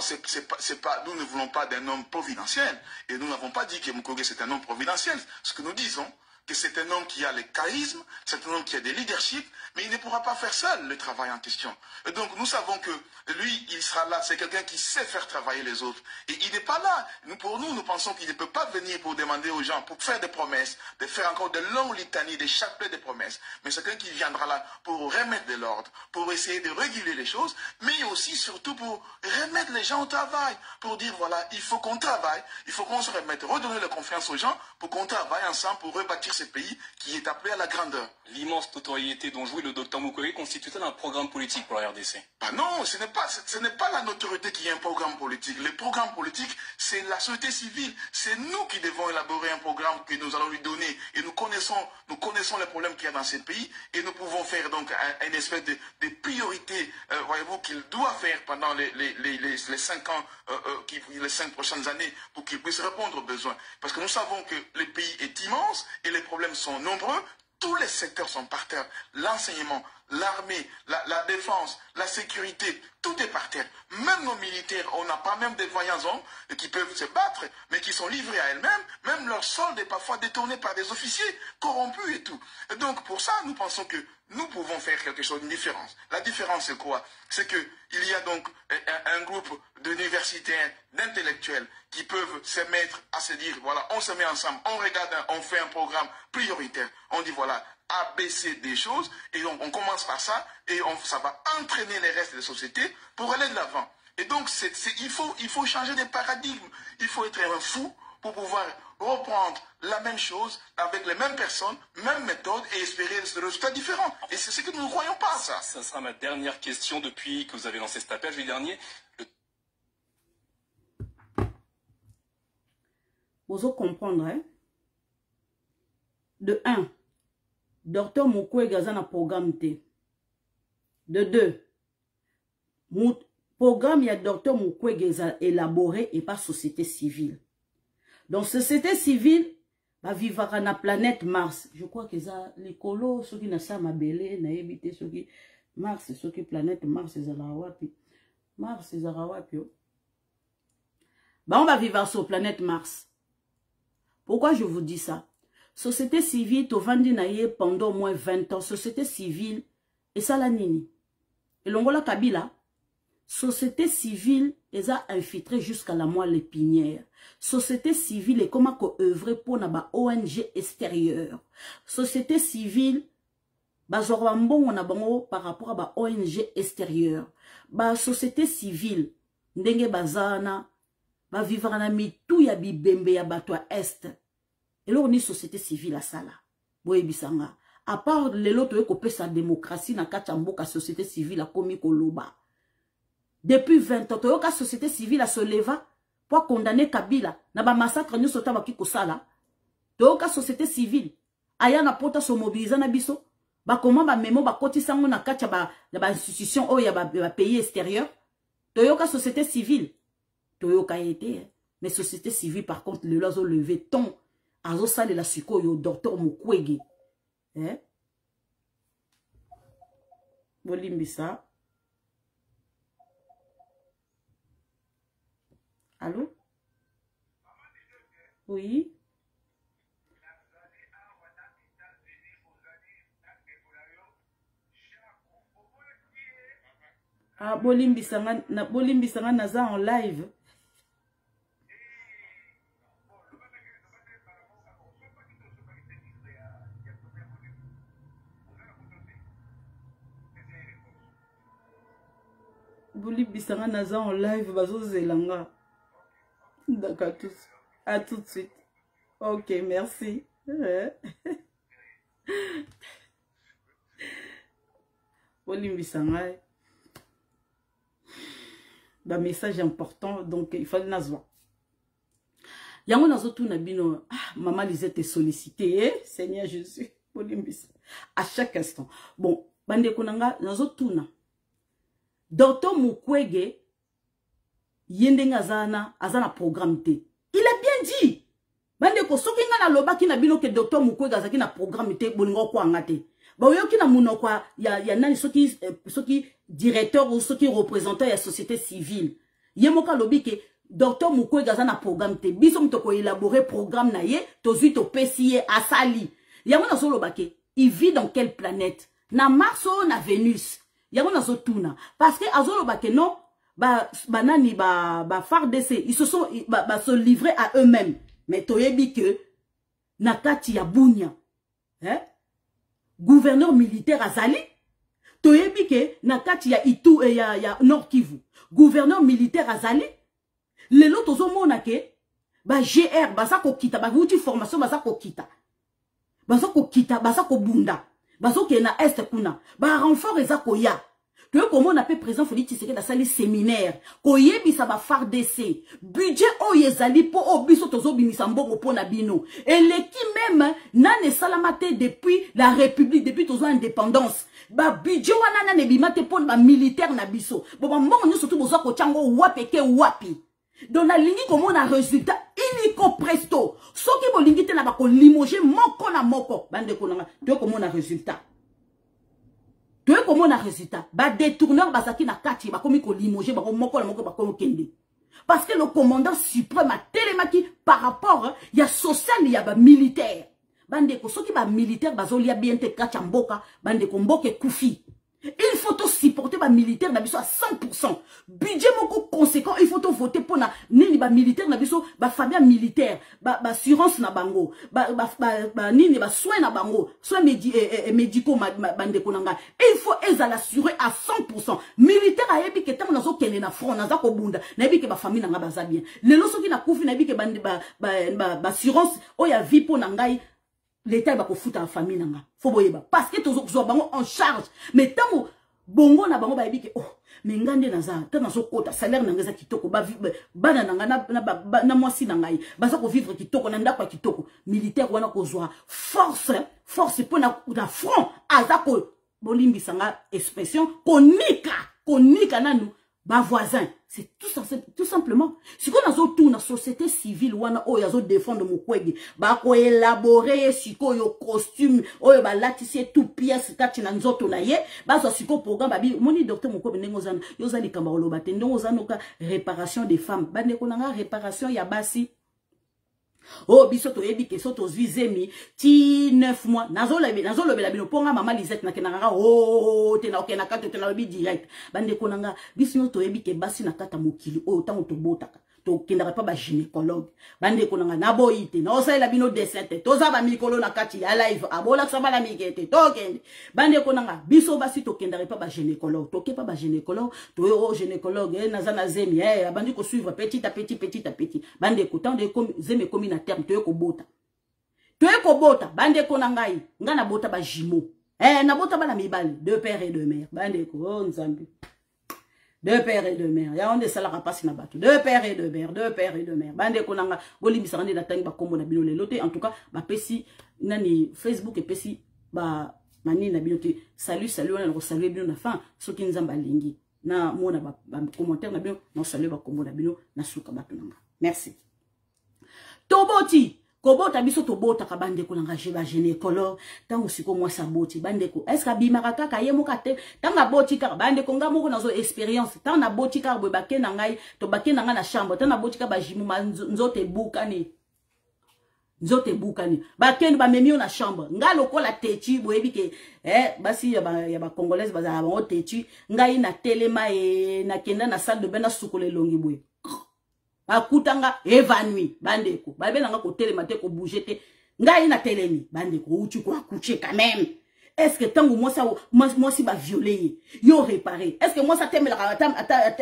nous ne voulons pas d'un homme providentiel. Et nous n'avons pas dit que Mukwege c'est un homme providentiel. Ce que nous disons, que c'est un homme qui a les charismes, c'est un homme qui a des leaderships, mais il ne pourra pas faire seul le travail en question. Et donc nous savons que lui, il sera là, c'est quelqu'un qui sait faire travailler les autres. Et il n'est pas là. Pour nous, nous pensons qu'il ne peut pas venir pour demander aux gens, pour faire des promesses, de faire encore de longues litanies, de chapelets de promesses. Mais c'est quelqu'un qui viendra là pour remettre de l'ordre, pour essayer de réguler les choses, mais aussi surtout pour remettre les gens au travail, pour dire voilà, il faut qu'on travaille, il faut qu'on se remette, redonner la confiance aux gens pour qu'on travaille ensemble pour rebâtir ce pays qui est appelé à la grandeur. L'immense notoriété dont jouit le docteur Mukwege constitue-t-elle un programme politique pour la RDC? Non, ce n'est pas la notoriété qui est un programme politique. Le programme politique, c'est la société civile. C'est nous qui devons élaborer un programme que nous allons lui donner. Et nous connaissons les problèmes qu'il y a dans ce pays. Et nous pouvons faire donc une espèce de priorité, voyez-vous, qu'il doit faire pendant les 5 ans, les 5 prochaines années, pour qu'il puisse répondre aux besoins. Parce que nous savons que le pays est immense et les problèmes sont nombreux. Tous les secteurs sont par terre. L'enseignement, l'armée, la défense, la sécurité, tout est par terre. Même nos militaires, on n'a pas même des voyants hommes qui peuvent se battre, mais qui sont livrés à elles-mêmes. Même leur solde est parfois détourné par des officiers corrompus et tout. Et donc pour ça, nous pensons que nous pouvons faire quelque chose, une différence. La différence, c'est quoi? C'est qu'il y a donc un groupe d'universitaires, d'intellectuels qui peuvent se mettre à se dire, voilà, on se met ensemble, on regarde, on fait un programme prioritaire. On dit, voilà, ABC des choses, et donc on commence par ça, et ça va entraîner les restes des sociétés pour aller de l'avant. Et donc, il faut changer de paradigme. Il faut être un fou pour pouvoir reprendre la même chose avec les mêmes personnes, même méthode et espérer des résultats différents. Et c'est ce que nous ne croyons pas, ça. Ça sera ma dernière question depuis que vous avez lancé cet appel, jeudi dernier. Vous allez comprendre, hein? De 1, Dr Mukwege a un programme T. De 2, programme, il y a Dr Mukwege a élaboré et pas société civile. Donc, société civile, va vivre dans la planète Mars. Je crois que ça, les colos, ceux qui n'ont pas ma belle, n'ont ceux qui Mars, ceux qui planète Mars, ils ont Mars, ils ont on va vivre sur la planète Mars. Pourquoi je vous dis ça? Société civile, tu vas venir pendant au moins 20 ans. Société civile, et ça la nini. Et l'ongola Kabila, société civile, ils ont infiltré jusqu'à la moelle épinière. Société civile est comment qu'on œuvre pour na ONG extérieure. Société civile, bazorambon on a bango par rapport à ba ONG extérieure. Ba société civile, ndenge bazana, ba vivre na mitou ya bibembe ya batwa est. Et là, on est société civile à ça là. Boye bisanga. À part les autres qui ont sa démocratie, na kachambo ka société civile a komi koloba. Depuis 20 ans, la société civile a se leva pour condamner Kabila. Na ba massacre nous sota ba kiko sala. La société civile aya na pota so mobiliser na biso. Ba comment ba memo ba kotisa ngo na kacha ba institution o ya ba pays extérieur. La société civile. Toyoka été. Mais société civile par contre le lazo levé ton. Azo sale la siko yo docteur Mukwege. Hein? Bolimbisa. Allô? Oui? Ah, bolimbisanga naza en live. Bolimbisanga naza en live bazo zelanga. D'accord, à tout de suite. Ok, merci. Bolimbisanga. Un message important, donc il faut le nazwa. Yango nazotu nabino, maman Lisette est sollicitée, Seigneur Jésus, à chaque instant. Bon, bande konanga nazo tuna Dr Mukwege yende azana programme te. Il a bien dit. Bande ko soki nga na loba ki na bino ke Dr Mukwege azaki na programme te bolingo ko angate. Ba yoki na munoko ya nani soki directeur ou soki représentant ya société civile. Yemoka lobi ke Dr Mukwege azana programme te. Biso mtoko élaborer programme na ye tozui to pesiye asali. Yango na solo bake, il vit dans quelle planète? Na Mars ou na Vénus? Yango na so tuna. Parce que azolo bake non, banani FARDC, ils se sont se livrer à eux-mêmes. Mais toyebi que nakati ya bunya, gouverneur militaire azali, toyebi que nakati ya Itu et ya Nord Kivu, gouverneur militaire azali, lelo tozo mona ke GR basa ko kita, vuti formation basa ko kita. Basa ko kita, basa ko bunda. Bazo ke na est kuna. Renfort eza ko ya. Que comment on appelle président Félix Tshisekedi dans salle séminaire. Ko yebi sa ba FARDC. Budget o yezali po obiso tozo bimisa mbongo po na bino. Et l'équipe même nane salamate depuis la République, depuis tozo indépendance. Budget wana nane bimate po ba militaire na biso. Bon mbongo nyo surtout bozo ko chango wapeke wapi. Donc la ligne comme on a résultat illico presto. Soki bo lingi te na ba ko limoger moko na moko. Bande ko na to comme on a résultat. To comme on a résultat. Ba détourneur basaki na kati ba komi ko limoger ba ko moko na moko ba ko kende. Parce que le commandant suprême a télémaki par rapport ya social ya ba militaire. Bande ko soki ba militaire bazolia bien te kacha mboka bande ko mboke kufi. Il faut tout supporter ba militaire na biso à 100%. Budget moko conséquent, il faut tout voter pour na nini ba militaire na biso, ba famille militaire, ba assurance na bango, nini ba soin na bango, soin médicaux bande konanga. Il faut l'assurer à 100%. Militaire a yebi ke tamo nazo kene na front naza ko bunda, na yebi ke ba famille nga baza bien. Lelo soki na kufi na yebi ke bande ba assurance o ya vie po na ngai. L'État va foutre la famille nanga. Faut boyeba. Parce que tous les bango en charge. Mais tant bongo na bango ba yebi ke oh mais ngande naza tana so kota salaire nanga za kitoko ba bana nanga na mwasi nanga ba za ko vivre kitoko na ndako kitoko militaire wana ko zwa force pour na front aza ko bolimbisa nga expression konika nanu ba voisin. C'est tout simplement. Si on a tout na société civile, on a yazo défendre Mukwege, ba ko élaborer siko yo costume, oyo ba latissier tout pièce kati na nzoto na ye, ba so siko programme ba bi moni docteur Mukwege ndengozana, yo zali kamba oloba te ndengozana ka réparation des femmes. Ba ne konanga réparation ya basi. Oh biso to yebi ke soto zwizemi ti 9 mois nazo lobe la bino ponga mama Lisette na kenanga oh te na okena kate te na lobi direct bande konanga biso to yebi ke basi na kata mokili oh tango to botaka to kendara pa ba gynécologue bande konanga na boyite na osala la bino descente to za ba mikolo na kati ya live abola ksaba la mikete to kende bande konanga biso basi to kendara pa ba gynécologue to ke pa ba gynécologue to oh gynécologue na za zemi bande ko suivre petit à petit bande ko tant de zemi komi na terme to ko bota bande ko na ngai ngana bota ba jimo na bota ba la mibali deux pères et deux mères bande ko oh nzambi deux pères et deux mères ya onde sala rapasi na bato deux pères et deux mères bande ko na nga bolimbisa ngande na tangi ba kombo na bino lelo te en tout cas ba pesi nani Facebook et pesi ba mani na bino te salut on a salué bino na fin soki nzamba lingi na mona ba commentaire na bino na salué ba kombo na bino na suka bato nanga merci. Toboti kobota biso tobota ka bande ko nanga jeba gynécologue tango siko moi sa boti bande ko est-ce ka bimaka kaka yemo ka te tanga boti ka bande ko ngamo ko nazo expérience tanga na boti ka bo bake na ngai to bake na nga na chambre tanga boti ka ba jimu nzote bukani bake ba memio na chambre ngalo ko la techi bo ebike basi ya ba congolaise baza ba techi ngai na telema na kenda na salle de bain na sukole longi boy akutanga évanoui bandeko babelanga ko télémate ko bouger te ngai na telemi bandeko uti ko akuche quand même est-ce que tango moi si ba violer yo réparer est-ce que moi ça temela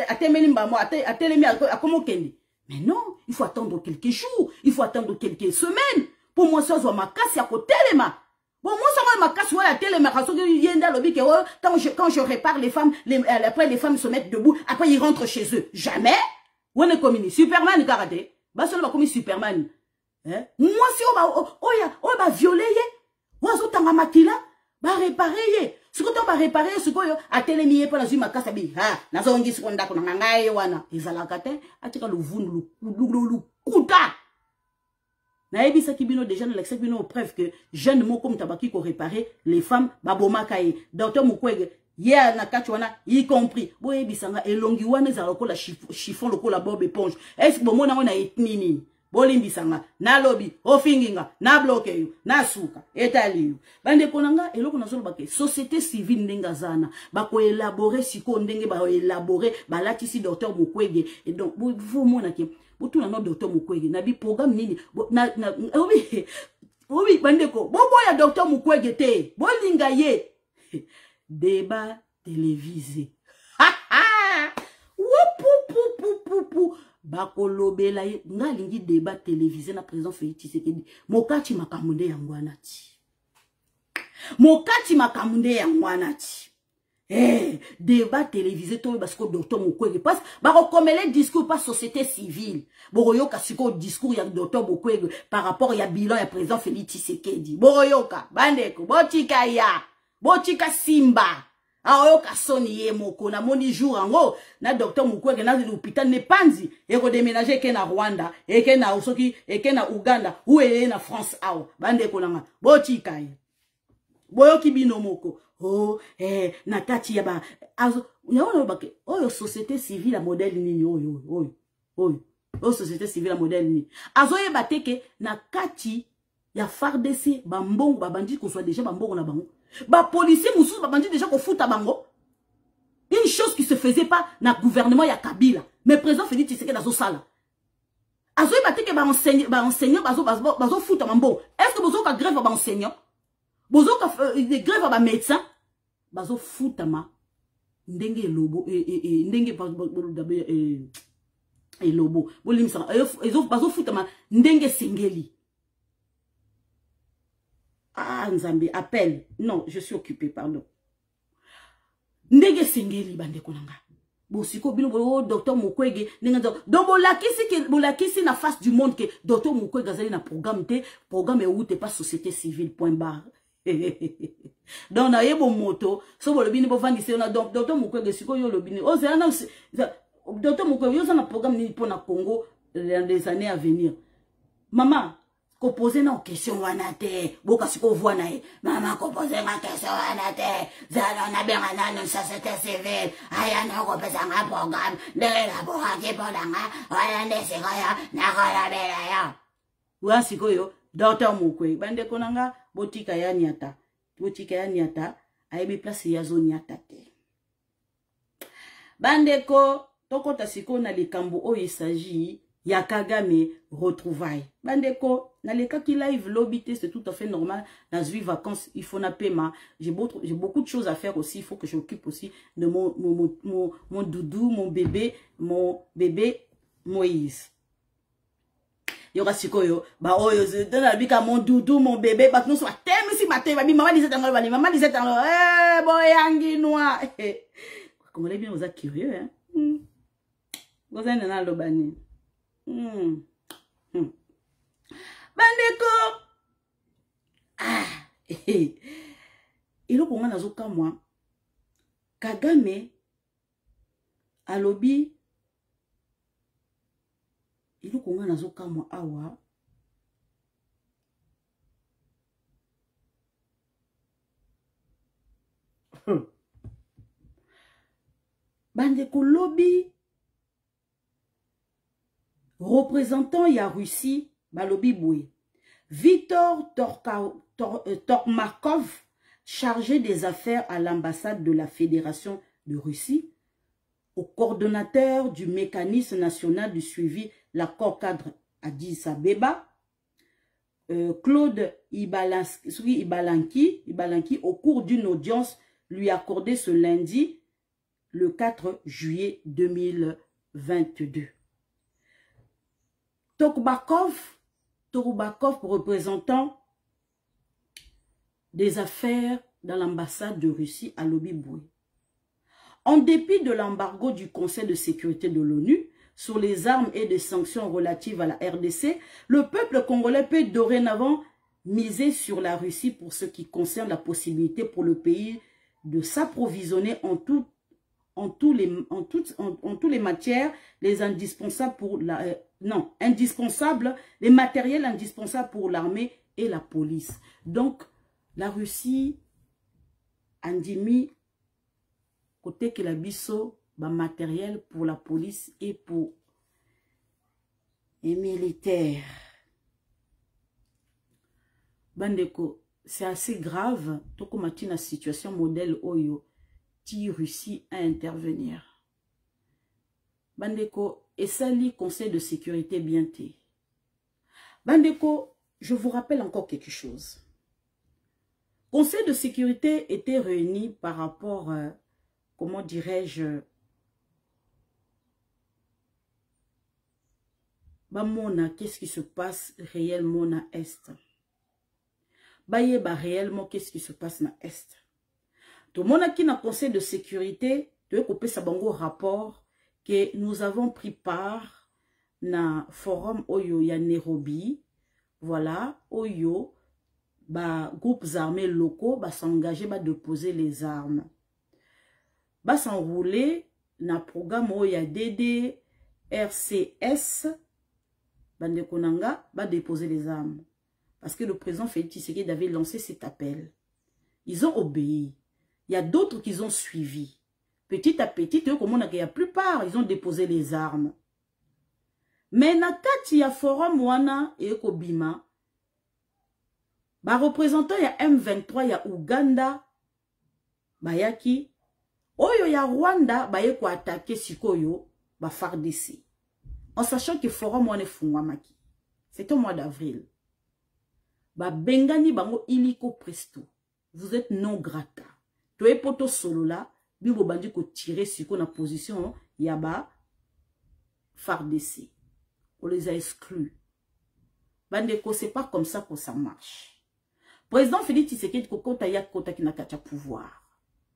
atemeli mbamo atelemi akomo kende mais non il faut attendre quelques jours il faut attendre quelques semaines pour moi ça zo makasi ya ko telema bon moi ça ma makasi wala telema raso yenda lobi ke quand je répare les femmes après les femmes se mettent debout après ils rentrent chez eux jamais. On est comme Superman karaté. Ba solo ba comme Superman. Moi si on va violer ye. Ozo tanga makila ba réparer ye. Si on va réparer ce qu'on a télémié pour la zuma kasabi, ha, na zongi ce qu'on a qu'on a ngai wana, ezalakate, atika le vundu le kuta. Na ebi sa kibino déjà na l'excès bino preuve que jeune mo comme tabaki ko réparer les femmes baboma kai. Docteur Mukwege hier na kachwana y compris. Bo ebi sanga elongi wana za lokola chiffon lokola bob éponge. Est-ce que bomona ona etnini? Bolimbisanga na lobby ofinginga na bloqué you na suka etali you bande konanga eloko nazolo bake société civile ndenga zana bako élaborer siko ndenge ba élaborer balatisi docteur Mukwege et donc vous mona ke butuna no docteur Mukwege na bi programme nini oui bande ko bobo ya docteur Mukwege te bolinga ye débat télévisé pou bakolobela nga lingi débat télévisé na président Félix Tshisekedi mokati makamunde ya ngwanati débat télévisé to parce que docteur Mukwege passe bakokomele discours pas société civile boroyoka siko discours ya docteur Mukwege par rapport ya bilan ya président Félix Tshisekedi boroyoka bandeko botika simba aoyoka soni ye moko na moni jour ango na docteur Mukwege na l'hôpital ne panzi e ko déménager ke na Rwanda e ke na Osoki e ke na Uganda ou e na France awo bande ko nanga botika ye boyoki bino moko na kati ya ba azo nyaona bake oyo société civile modèle nini oyo société civile modèle nini azo ye bateke na kati ya FARDC bambongo babandi ko soit déjà bambongo na bango. Ba policier moussous babandi déjà ko futa bango. Une chose qui se faisait pas na gouvernement ya Kabila, mais président Félix Tshisekedi dans sala. Azo ibate ke ba enseignant bazo futa mambo. Est-ce que bozo ka grève ba enseignant? Bozo ka grève ba médecin? Bazo futa ma ndenge lobo ndenge lobo. Bolimisa bazo futa ma ndenge sengeli. Ah, Nzambi, appelle. Non, je suis occupé, pardon. Ndege sengeli bande konanga. Bosiko bino bo docteur Mukwege nenga donc bolakisi na face du monde que docteur Mukwege azali na programme e outé pas société civile point barre. Donc na yebo moto so bolobini bo vandise na donc docteur Mukwege siko yo lobini. O c'est na docteur Mukwege yo na programme ni pour na Congo dans les années à venir. Maman ko poser na question wana te boka siko voix na e maman ko poser ma question wana te zala na benga na non société civile aya na ko pesa nga programme de la boka ke podanga wala ndesika ya na kola bela ya wa siko yo docteur Mukwege bande konanga botika ya niata ayebi place ya zone niata te bande ko tokota siko na likambo o isaji ya Kagame retrouvailles. Bandeko, na le cas qui live l'obité, c'est tout à fait normal. Dans une vacances, il faut na paiement. J'ai beaucoup de choses à faire aussi. Il faut que j'occupe aussi de mon doudou, mon bébé Moïse. Yora sikoyo, ba oyo, dans la bika mon doudou, mon bébé, bah nous soit thème si matin, maman disait dans le maman disait dans le, boyangi noir. Comme on est bien, vous êtes curieux, hein? Vous êtes dans le bani. Bandeko ilo konga nazoka moi Kagame alobi ilo konga nazoka moi awa bandeko lobi représentant ya Russie, balobi boué. Victor Tormakov, chargé des affaires à l'ambassade de la Fédération de Russie, au coordonnateur du mécanisme national du suivi, l'accord cadre Addis Abeba, Claude Ibalanki, au cours d'une audience lui accordée ce lundi, le 4 juillet 2022. Torubakov, représentant des affaires dans l'ambassade de Russie à Lobby-Boué. En dépit de l'embargo du Conseil de sécurité de l'ONU sur les armes et des sanctions relatives à la RDC, le peuple congolais peut dorénavant miser sur la Russie pour ce qui concerne la possibilité pour le pays de s'approvisionner en tous les matières, les indispensables pour la... les matériels indispensables pour l'armée et la police. Donc, la Russie a mis côté que la biso, matériel pour la police et pour les militaires. Bandeko, c'est assez grave. Toko matina situation modèle Oyo. Ti Russie à intervenir. Bandeko, et ça lit Conseil de sécurité bienté. Bandeko, je vous rappelle encore quelque chose. Conseil de sécurité était réuni par rapport, comment dirais-je, Bamona, qu'est-ce qui se passe réellement na Est? Bayeba réellement, qu'est-ce qui se passe na Est? Tout le monde qui n'a conseil de sécurité, de couper sa bango rapport que nous avons pris part na forum Oyo ya Nairobi, voilà, Oyo, groupes armés locaux, s'engager, déposer les armes. S'enrouler na programme Oyo ya DD, RCS, Bandekonanga, déposer les armes. Parce que le président Félix Tshisekedi avait lancé cet appel. Ils ont obéi. Il y a d'autres qui ont suivi. Petit à petit, la plupart, ils ont déposé les armes. Mais il y a forum wana et Kobima. Représentant, il y a M23, il y a Ouganda, Bayaki. Oyo ya Rwanda, Bayeko attaquer Sikoyo, FARDC. En sachant que forum wana fungwamaki. C'est au mois d'avril. Bengani bango iliko presto. Vous êtes non grata. Toi poto solo là, bibo bandi ko tirer sur la position yaba FARDC. On les a exclus. Bandeko, c'est pas comme ça que ça marche. Président Félix Tshisekedi kokota ya kota ki nakacha pouvoir.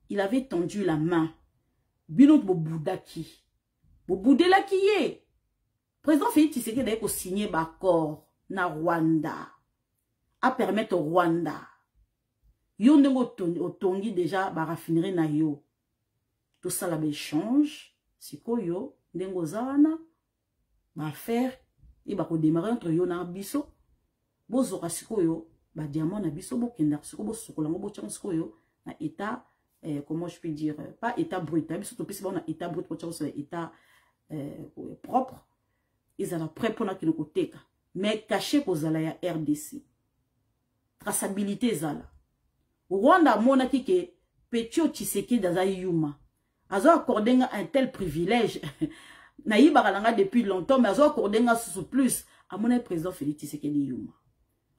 Il avait tendu la main. Bino boboudaki. Boboudela ki ye. Président Félix Tshisekedi a signé l'accord na Rwanda. À permettre au Rwanda. Yo ndenge otongi déjà raffinerie na yo. Tout ça là échange. Siko yo ndenge ozana faire et démarrer entre yo na biso. Bozora siko yo diamant na biso bokenda siko bo sokola ngo bochang siko yo na état comment je peux dire pas état brut. Biso to pisi ba na état brut pour sur état propre. Ils sont prêts pour na kinokoteka. Mais caché kozala ya RDC. Traçabilité zala. Rwanda mona kike Petio Tshisekedi daza yuma. Azo accordenga un tel privilège. Na yibaralanga depuis longtemps mais azo accordenga sous plus à mon président Félix Tshisekedi yuma.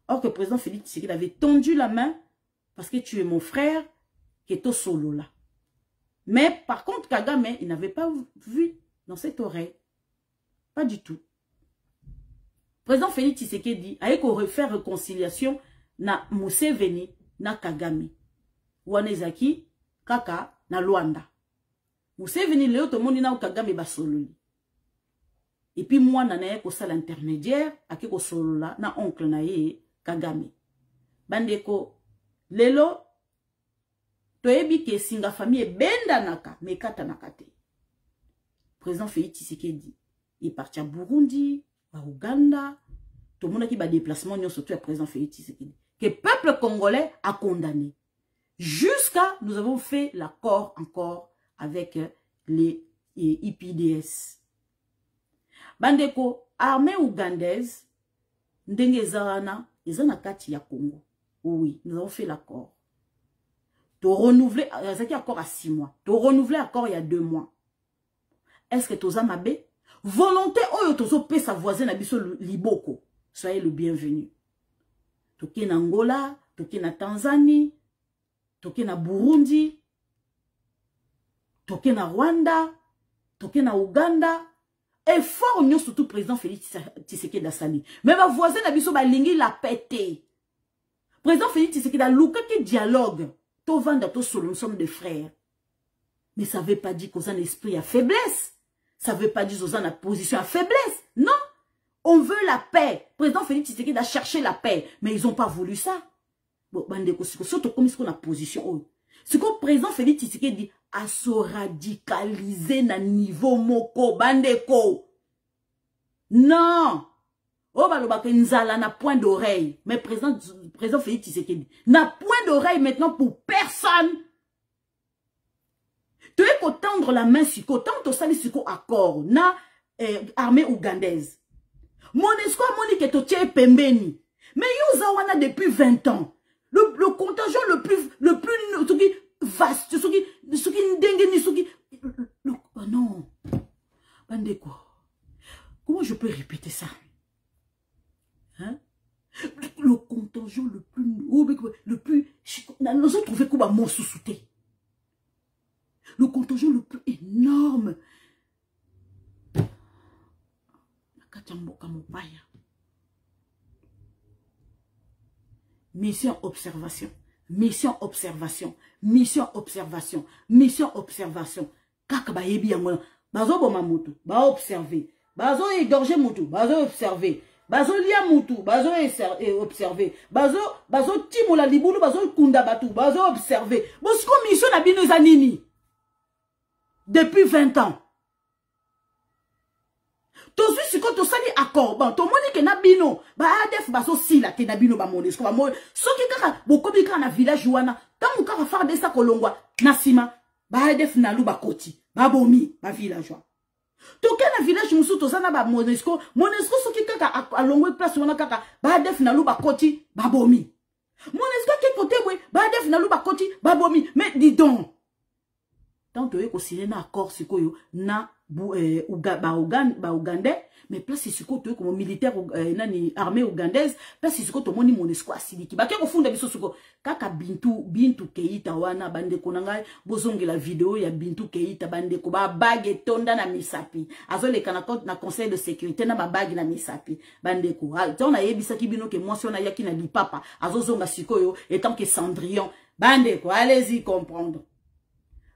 Or que le président Félix Tshisekedi avait tendu la main parce que tu es mon frère qui est au solo là. Mais par contre Kagame il n'avait pas vu dans cette oreille. Pas du tout. Président Félix Tshisekedi a faire réconciliation na Museveni na Kagame. Wanezaki kaka na Luanda. Museveni leo to moni na Kagame basololi. Et puis moi nanaye ko sala intermédiaire ake ko solola na oncle na ye Kagame. Bandeko lelo toyebi ke singa famille benda naka mekata nakate. Président Félix Tshisekedi il parti à Burundi, à Ouganda, tout le monde qui va déplacement surtout à président Félix Tshisekedi. Que le peuple congolais a condamné. Jusqu'à, nous avons fait l'accord encore avec les IPDS. Bandeko, armée ougandaise, ndenge zarana, ezana kati ya Congo. Oui, nous avons fait l'accord. Tu renouvelé, c'est accord à 6 mois. Tu renouvelé l'accord il y a 2 mois. Est-ce que tu as mabé? Volonté, oyo tozo pe sa voisine abiso liboko. Soyez le bienvenu. Toké na Angola, toké na Tanzanie, toké na Burundi, toké na Rwanda, toké na Ouganda. Et fort nous surtout président Félix Tshisekedi Dasali. Mais ma voisine abiso ba lingi la pété. Président Félix Tshisekedi a luka qui dialogue. To vanda to solo, nous sommes des frères. Mais ça veut pas dire qu'on a un esprit à faiblesse. Ça ne veut pas dire qu'on a une position à faiblesse. Non. On veut la paix. Le président Félix Tshisekedi a cherché la paix. Mais ils n'ont pas voulu ça. Bon, surtout comme ils sont en position. Ce que le président Félix Tshisekedi a se radicaliser na niveau moko bandeko. Non. Oh balobaka nzala na point d'oreille. Mais président Félix Tshisekedi na point d'oreille maintenant pour personne. Tu es qu'au tendre la main siko, tant que ça siko accord na armée ougandaise. Monesco moni que to tche pembeni. Mais yuza wana depuis 20 ans. Le contingent le plus vaste, oh non. Bandeko. Comment je peux répéter ça? Hein? Le contingent le plus, nous avons trouvé qu'on va m'en sous-souter. Le contingent le plus énorme. Mission observation. Mission observation. Mission observation. Mission observation. Kaka ba yebi yango. Bazo boma mutu. Ba observer. Bazo égorger mutu. Bazo observer. Bazo lia mutu. Bazo observer. Bazo timola libulu. Bazo kunda batu. Bazo observer. Bosko mission na bino zanini. Depuis 20 ans. Tozu siko to sali accord. Bon, to moni ke na bino. Ba ADF baso sila te na bino ba monesco. Ba mo soki kaka bokobi kaka na village wana. Tangu kaka farde sa kolongwa na sima. Ba ADF na lu ba koti. Ba bomi ba villageois. To ke na village musu to sana ba monesco. Monesco soki kaka alongwe place wana kaka. Ba ADF na lu ba koti. Ba bomi. Monesco ke kote we. Ba ADF na lu ba koti. Ba bomi. Mais dis donc. Tant que vous avez un accord na Ougandais, mais place ici comme militaire armée ougandaise, place ici comme moni monesco asiliki. Ba ke ko funda biso suko kaka Bintu Keita wana bande konanga bozonge la vidéo ya Bintu Keita bande ko ba bague tonda na misapi. Azole na conseil de sécurité na ba bague na misapi bande ko. On a yebisa ki bino ke moi si on a yaki na lipapa azozonga sikoyo étant que Cendrillon bande ko allez-y comprendre.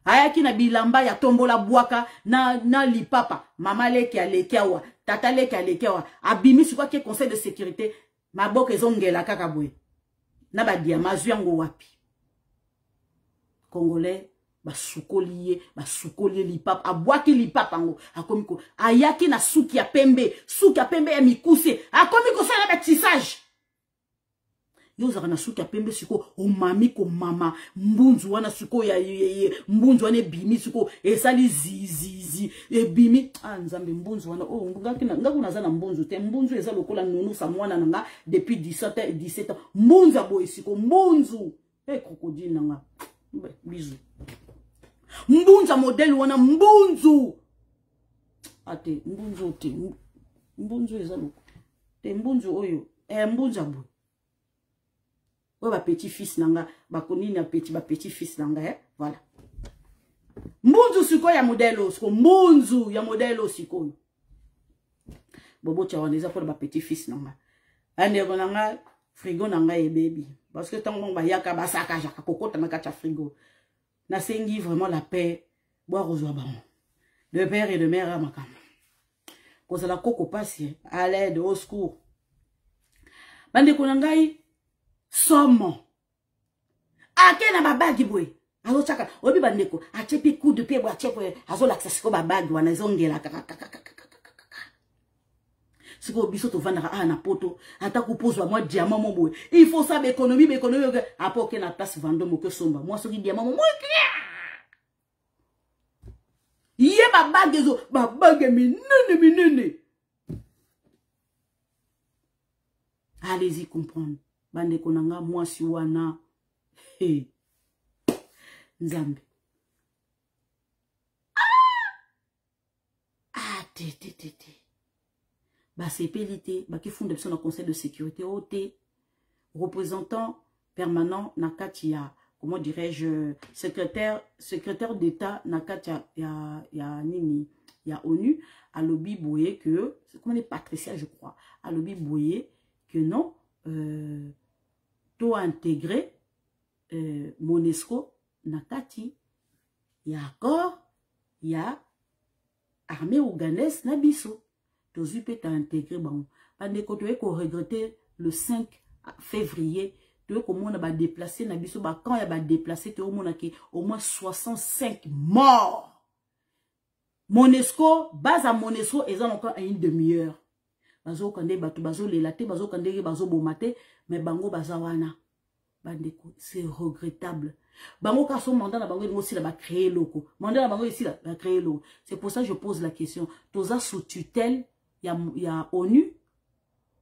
Ayaki na bilamba ya tombola bwaka na lipapa mama leki alekiawa tata leki alekiawa abimi siko ke conseil de sécurité maboko ezongela kaka boye na ba diamazu yango wapi congolais basukoliye lipapa abwaki lipapa ngo akomiko ayaki na suki ya pembe ya mikuse akomiko sala ba tissage yoza na suki ya pembe siko omami ko mama mbunzu wana siko ya mbunzu wana bimi siko esali zizizi ebimi nzambe mbunzu wana ngaku naza na mbunzu te mbunzu eza lokola nunu sa mwana nanga depuis 17 ans mbunzu aboye siko mbunzu crocodile nanga bizu mbunzu modèle wana mbunzu ate mbunzu te mbunzu eza loko te mbunzu oyo mbunzu aboye ouais, ba petit-fils nanga, ba konini na petit-fils nanga, voilà. Mbunzu siko ya modelo, siko mbunzu ya modelo siko. Bobo chawaneza pour ba petit-fils nanga. Ande nanga frigo nanga e baby. Parce que tant ba yaka ba saka jaka kokota na kacha frigo. Na sengi vraiment la paix, boire aux oies de père et de mère à makam. Cause la coco passe, à l'aide, au secours. Bande konangai somme. Ake na babagi boy. Azo chaka. Obi bandeko. Achepi coup de pied. Achepi. Azo l'accès ko babagi. Wana zongela. Siko biso to vandara na poto. Ata kupozwa moi diamant mo boy. Il faut ça économie. Apo ke na place vando mo ke somba. Moi soki diamant mo. Ye babagi zo. Babagi minene. Allez-y comprendre. Bande konanga mwasi wana nzambe te ba sepelité ba ki funda biso na conseil de sécurité ote représentant permanent na kati ya comment dirais-je secrétaire d'état na kati ya nini ya ONU à lobby boye que comment est Patricia je crois à lobby boye que non to intégré Monesco nakati ya accord ya armée ougandaise na biso to zupe ta intégré bon pande ko to regretter le 5 février tu comme on a déplacé na biso ba quand il y a déplacé tu au moins 65 morts. Monesco base à Monesco ils ont encore une demi-heure. Bazo kande batu bazo lelate bazo kande bazo bomate mais bango bazawana bandeko c'est regrettable. Bango ka son mandat na bango aussi là ba créer loko. Mandat na bango ici là ba créer loko. C'est pour ça que je pose la question. Toza sous tutelle, il y a ONU.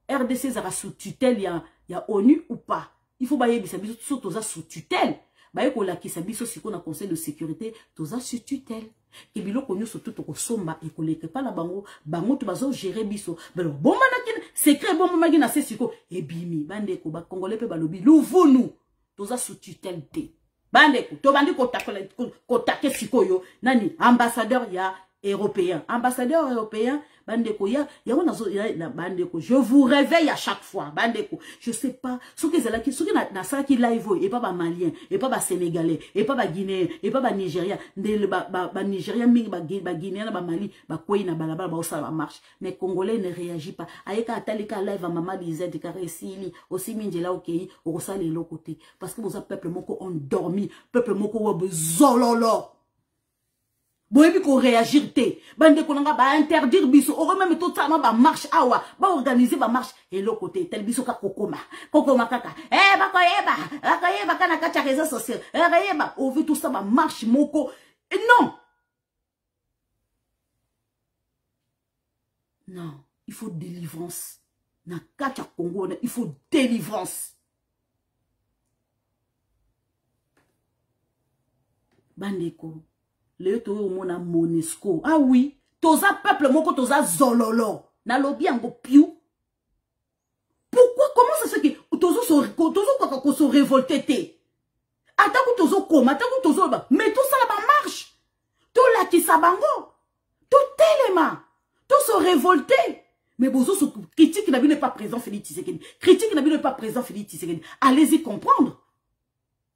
RDC sera sous tutelle, il y a ONU ou pas. Il faut bailler biso toza sous tutelle. Baye ko la kisa biso siko na conseil de sécurité, toza sous tutelle. Et bilo konyo surtout to somba et ko leke pa na bango to bazo gérer biso. Belo bon manaki secret bon manaki na se siko e bimi bande ko ba congolais pe balobi louvunu toza sous tutelle te. Bande ko to bandi ko take siko yo nani ambassadeur ya européen. Ambassadeur européen, bandeko, bandeko, je vous réveille à chaque fois, bandeko. Je sais pas, ce que na ça qui live, et pas malien, et pas sénégalais, et pas guinéen, et pas nigérien, nigérien, guinéen, Mali, quoi na balaba, ça marche. Mais congolais ne réagit pas. Ayeka atalika live à maman Lisette, Karesili, aussi Mindjela, ok, au sale et l'autre côté. Parce que vous avez peuple moko endormi, peuple moko zololo. Boyebi ko réagir te bande ko nga ba interdire biso o même tout ça ba marche awa ba organiser ba marche et l'autre côté tel biso ka kokoma kaka ba koyeba kana kacha réseaux sociaux yeba on veut tout ça ba marche moko et non il faut délivrance na kacha Congo il faut délivrance bande ko le to mona Monesco. Ah oui, toza peuple moko toza zololo. Na lobi ango piou. Pourquoi comment ça se fait que tozo se révolter te? Attends tozo koma, attends tozo ba. Mais tout ça là marche. Tout la qui sabango. Tout tellement. Tout se révolter. Mais bozo se critique n'a pas présent Félix Tshisekedi. Critique n'a pas présent Félix Tshisekedi. Allez-y comprendre.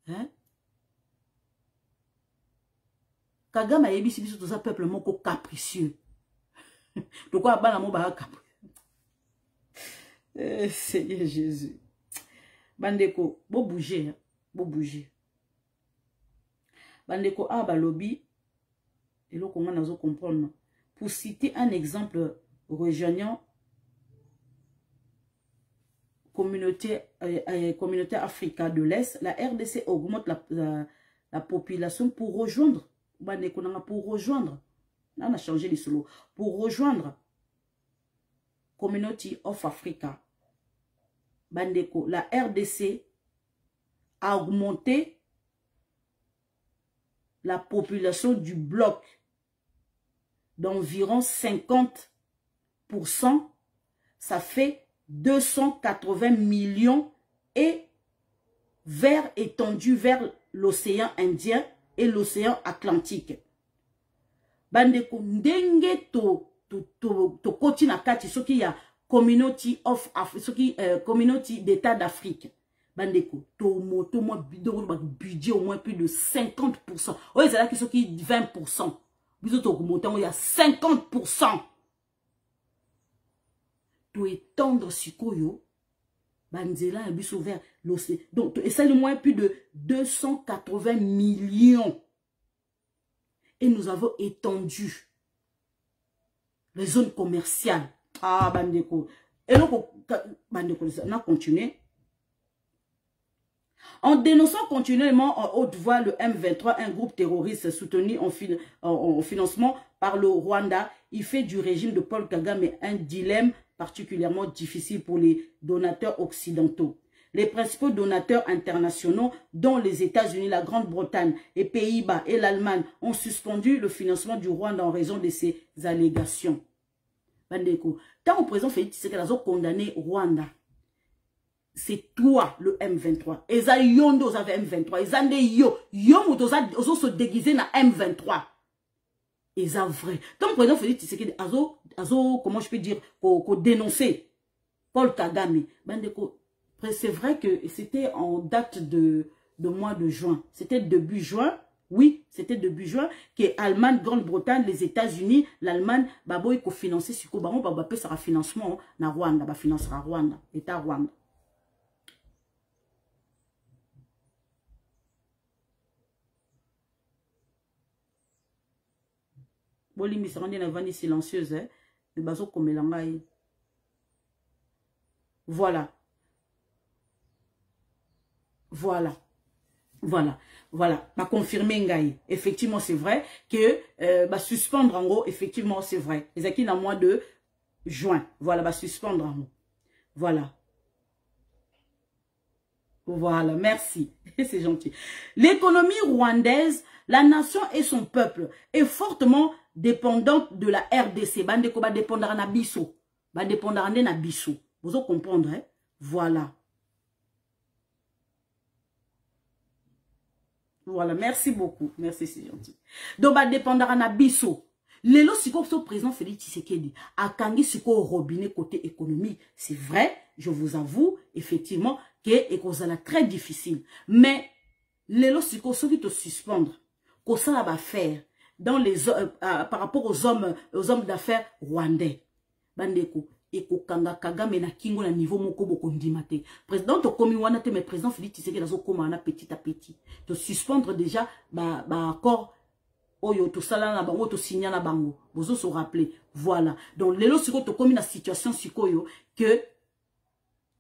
Hein? Kagame a yebisi biso tout ça peuple moko capricieux. Pourquoi bana mo ba capricieux? Seigneur Jésus. Bandeko, bo bouger, bo bouger. Bandeko a balobi et lo konga nazo comprendre. Pour citer un exemple rejoignant communauté Africa de l'Est, la RDC augmente la population pour rejoindre là on a changé les solos pour rejoindre Community of Africa. Bandeko, la RDC a augmenté la population du bloc d'environ 50%. Ça fait 280 millions et étendu vers l'océan Indien et l'océan Atlantique. Bandeko ndenge to koti na kati soki ya Community of Africa, soki communauté d'État d'Afrique. Bandeko to moto mo budget au moins plus de 50%. Oui, c'est là qui soki 20%. Biso to montant il y a 50%. To étendre sikoyo banzela biso vers l'océan. Donc et ça le moins plus de 280 millions. Et nous avons étendu les zones commerciales. Ah, bandeko. Et donc, bandeko, on a continué. En dénonçant continuellement en haute voix le M23, un groupe terroriste soutenu en financement par le Rwanda, il fait du régime de Paul Kagame un dilemme particulièrement difficile pour les donateurs occidentaux. Les principaux donateurs internationaux, dont les États-Unis, la Grande-Bretagne, les Pays-Bas et l'Allemagne, ont suspendu le financement du Rwanda en raison de ces allégations. Bandeko, tant au président Félix Tshisekedi a condamné Rwanda, c'est toi le M23. Eza yondo za M23. Eza nde yo ozo se déguiser na M23. Eza vrai. Tant le président Félix Tshisekedi comment je peux dire, qu'on dénoncer Paul Kagame. Bandeko, c'est vrai que c'était en date de mois de juin. C'était début juin. Oui, c'était début juin que Allemagne, Grande-Bretagne, les États-Unis, l'Allemagne, baboy ko financer sur Kobaron, babapé sera financement na Rwanda, ba financera Rwanda, État Rwanda. Bolimi sarandi na vandi silencieuse, hein. Mais bazo komelanga. Voilà. Voilà. Voilà. Voilà. Bah confirmer ngai. Effectivement, c'est vrai que bah suspendre en gros, effectivement, c'est vrai. Les acquis dans le mois de juin. Voilà, bah suspendre en gros. Voilà. Voilà, merci. C'est gentil. L'économie rwandaise, la nation et son peuple est fortement dépendante de la RDC. Bandeko ba dépendra na biso. Ba dépendra na biso. Vous allez comprendre, hein? Voilà. Voilà, merci beaucoup. Merci, c'est gentil. Donc, ba dépendra na biso. Lelo siko so président Félix Tshisekedi a kangi siko robinet côté économie. C'est vrai, je vous avoue, effectivement, que c'est très difficile. Mais lelo siko so qui te suspendre, ko ça va faire dans les par rapport aux hommes d'affaires rwandais. Bandeko eko kanga Kagame na kingo na niveau moko boko ndimate. Président to komi wana te mais président Félix Tshisekedi azo koma na petit à petit. Te suspendre déjà ba accord oyo to sala na bango to signer na bango. Bozo se rappeler. Voilà. Donc lelo siko to komi na situation sikoyo que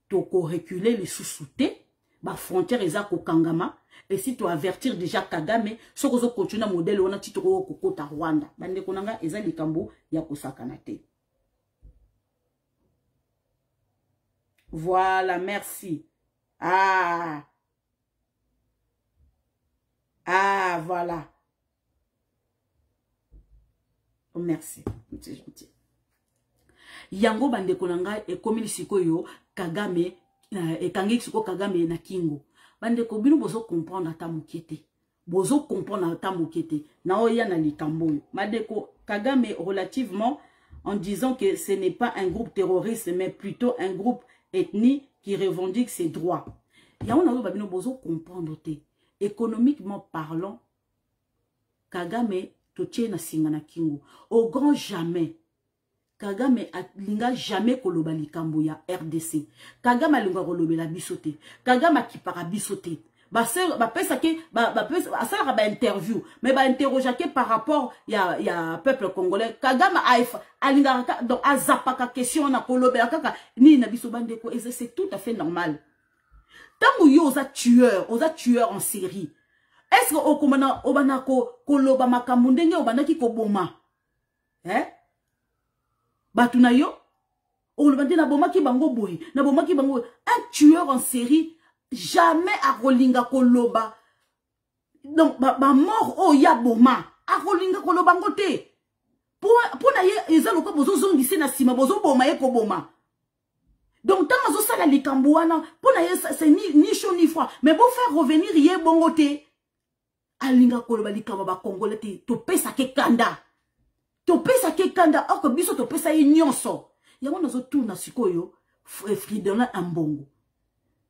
to ko reculer les sous-soutés, ba frontière eza ko kangama et si to avertir déjà Kagame soko zo continuer modèle wana titoko ko kota Rwanda. Bande konanga eza likambo ya kosakana te. Voilà, merci. Ah, voilà. Oh, merci. C'est gentil. Yango bande konanga e komili sikoyo Kagame e kangi siko Kagame na kingo. Bande ko bino bozo comprendre ata mokete. Bozo comprendre ata mokete. Na oya na likambo. Madeko Kagame relativement en disant que ce n'est pas un groupe terroriste mais plutôt un groupe ethnie qui revendique ses droits. Yango na babino bozo comprendre te. Économiquement parlant, Kagame totie na singa na kingo. Au grand jamais. Kagame a linga jamais koloba likambo ya RDC. Kagame linga koloba la bisote. Kagame ki para bisote. Ba pesa ke ça ba interview mais ba interroger ke par rapport ya peuple congolais. Kagame a linga donc azapaka question na koloba kaka ni na biso bande ko c'est tout à fait normal. Tango yo oza tueur en série. Est-ce que okomana obana ko koloba makambo ndenge obana ki koboma? Hein? Batuna yo olobandi na boma ki bango boy, na boma ki bango un tueur en série jamais a rolinga koloba. Donc ba mort o ya boma a rolinga koloba ngote. Pour na ye ezalo ko bozo zongisi na sima bozo boma ye ko boma. Donc tant azo sala likambo wana pour na ye c'est ni chaud ni froid mais bon faire revenir ye bongote. Alinga koloba likambo ba congolais te to pesa ke kanda. To pesa ke kanda oko biso to pesa ye nyonso. Yango nazo tourna sikoyo Fridolin Ambongo.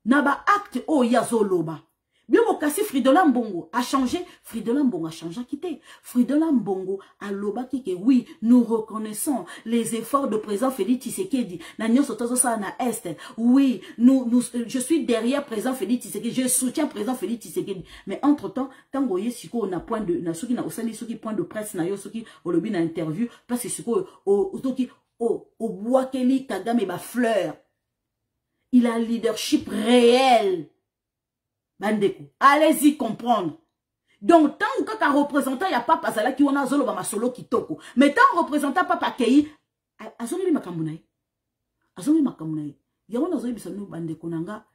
Naba acte o yazo loba. Bien kasi Fridolin Ambongo a changé. Fridolin Ambongo a changé à quitter. Fridolin Ambongo a loba qui oui, nous reconnaissons les efforts de président Félix Tshisekedi. Na nyonso tozo sa na est. Oui, je suis derrière président Félix Tshisekedi. Je soutiens président Félix Tshisekedi. Mais entre-temps, tango ye siko na point de na soki na osali soki point de presse na yo soki olobi na interview parce que siko o soki o bois keli Kagame ba fleur. Il a un leadership réel. Bandeko, allez-y comprendre. Donc, tant que représentant, il n'y a pas Pazala qui on a zolo ba masolo kitoko. Mais tant représentant papa Kei, azoni makambunaï. Azoni makambunaï. Yawo na zoli bisanu bandeko nanga.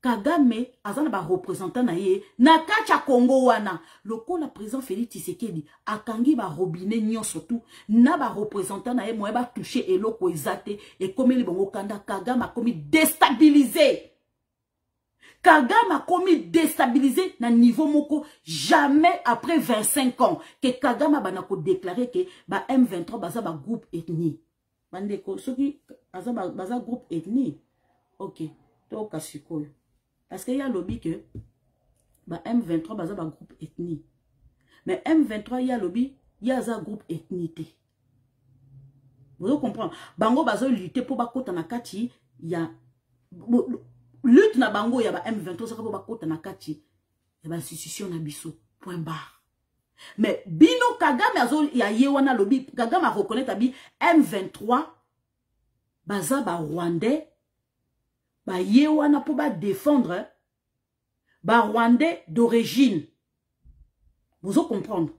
Kagame azana ba représentant na ye na kacha Congo wana loko la président Félix Tshisekedi akangi ba robinet nyon surtout na ba représentant na ye mo ba toucher eloko ezate et comme li bongo kanda Kagame a commis déstabiliser. Kagame a commis déstabiliser na niveau moko jamais après 25 ans que Kagame banako déclaré que ba M23 baza ba groupe ethnie. Bandeko soki baza groupe ethnie. OK, to kasikoyo. Parce qu'il y a lobby que bah, M23 baza ba groupe ethnie. Mais M23 il y a lobby, il y a un groupe ethnité. Vous comprenez? Bango bazo lutter pour ba kota na kati, il y a lutte na bango il y a ba M23 ça pour ba kota na kati. Il y a ba institution na biso. Point barre. Mais bino Kagame azo ya yewana lobi Kagame a reconnaître abi M23 baza ba Rwandais ba yewana pour ba défendre ba Rwandais d'origine. Vous allez comprendre.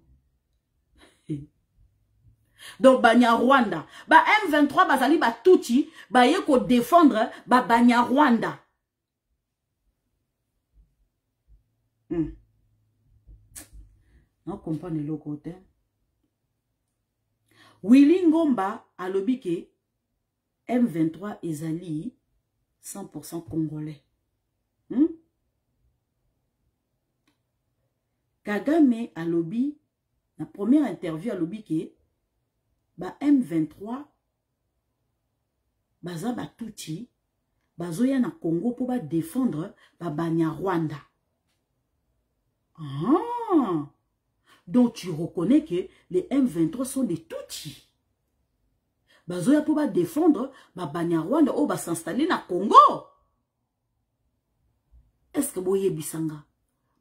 Donc banya Rwanda ba M23 bazali ba touti ba yeko défendre ba banya Rwanda. Non comprendre le côté. Willy Ngomba a lobi que M23 ezali 100% congolais. Kagame a lobi la première interview a lobi que ba M23 baza ba touti bazoya na Congo pour ba défendre ba banya Rwanda. Ah! Donc tu reconnais que les M23 sont des toutis. Bazoya pour ba défendre ba banya Rwanda ou ba s'installer na Congo. Est-ce que boye bisanga?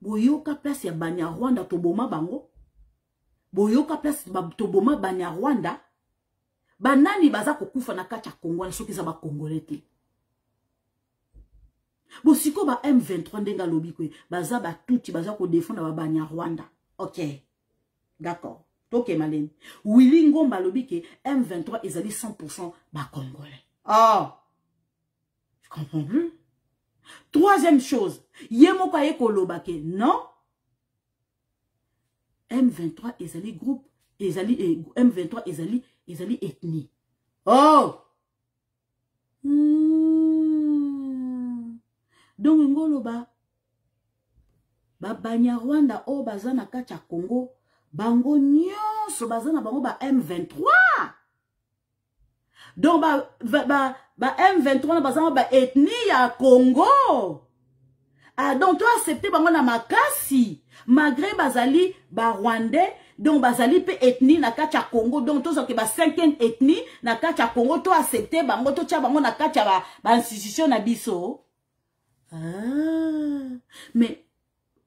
Boyoka place ya banya Rwanda toboma bango? Boyoka place toboma banya Rwanda? Banani baza kokufa na kati ya Congo na soki za ba Congolais te. Bo siko ba M23 ndenga lobi kwe baza ba touti baza ko défendre ba banya Rwanda. OK. D'accord. Ok malene. Willy Ngomba lobi ke M23 ezali 100% ba Congolais. Ah. Je comprends plus. Troisième chose, yemoko ayeko loba ke non. M23 ezali groupe, ezali M23 ezali ethnie. Oh. Donc ngoloba ba banya Rwanda o baza na kati ya Congo bango nyonso baza na bango ba M23. Donc ba M23 baza na ba ethnie ya Congo. Ah donc toi accepter bango na makasi malgré bazali ba Rwandais donc bazali pe ethnie na kati ya Congo donc to soki ba 5e ethnie na kati ya Congo to accepter bango to tia bango na kati ya ba institution na biso. Ah mais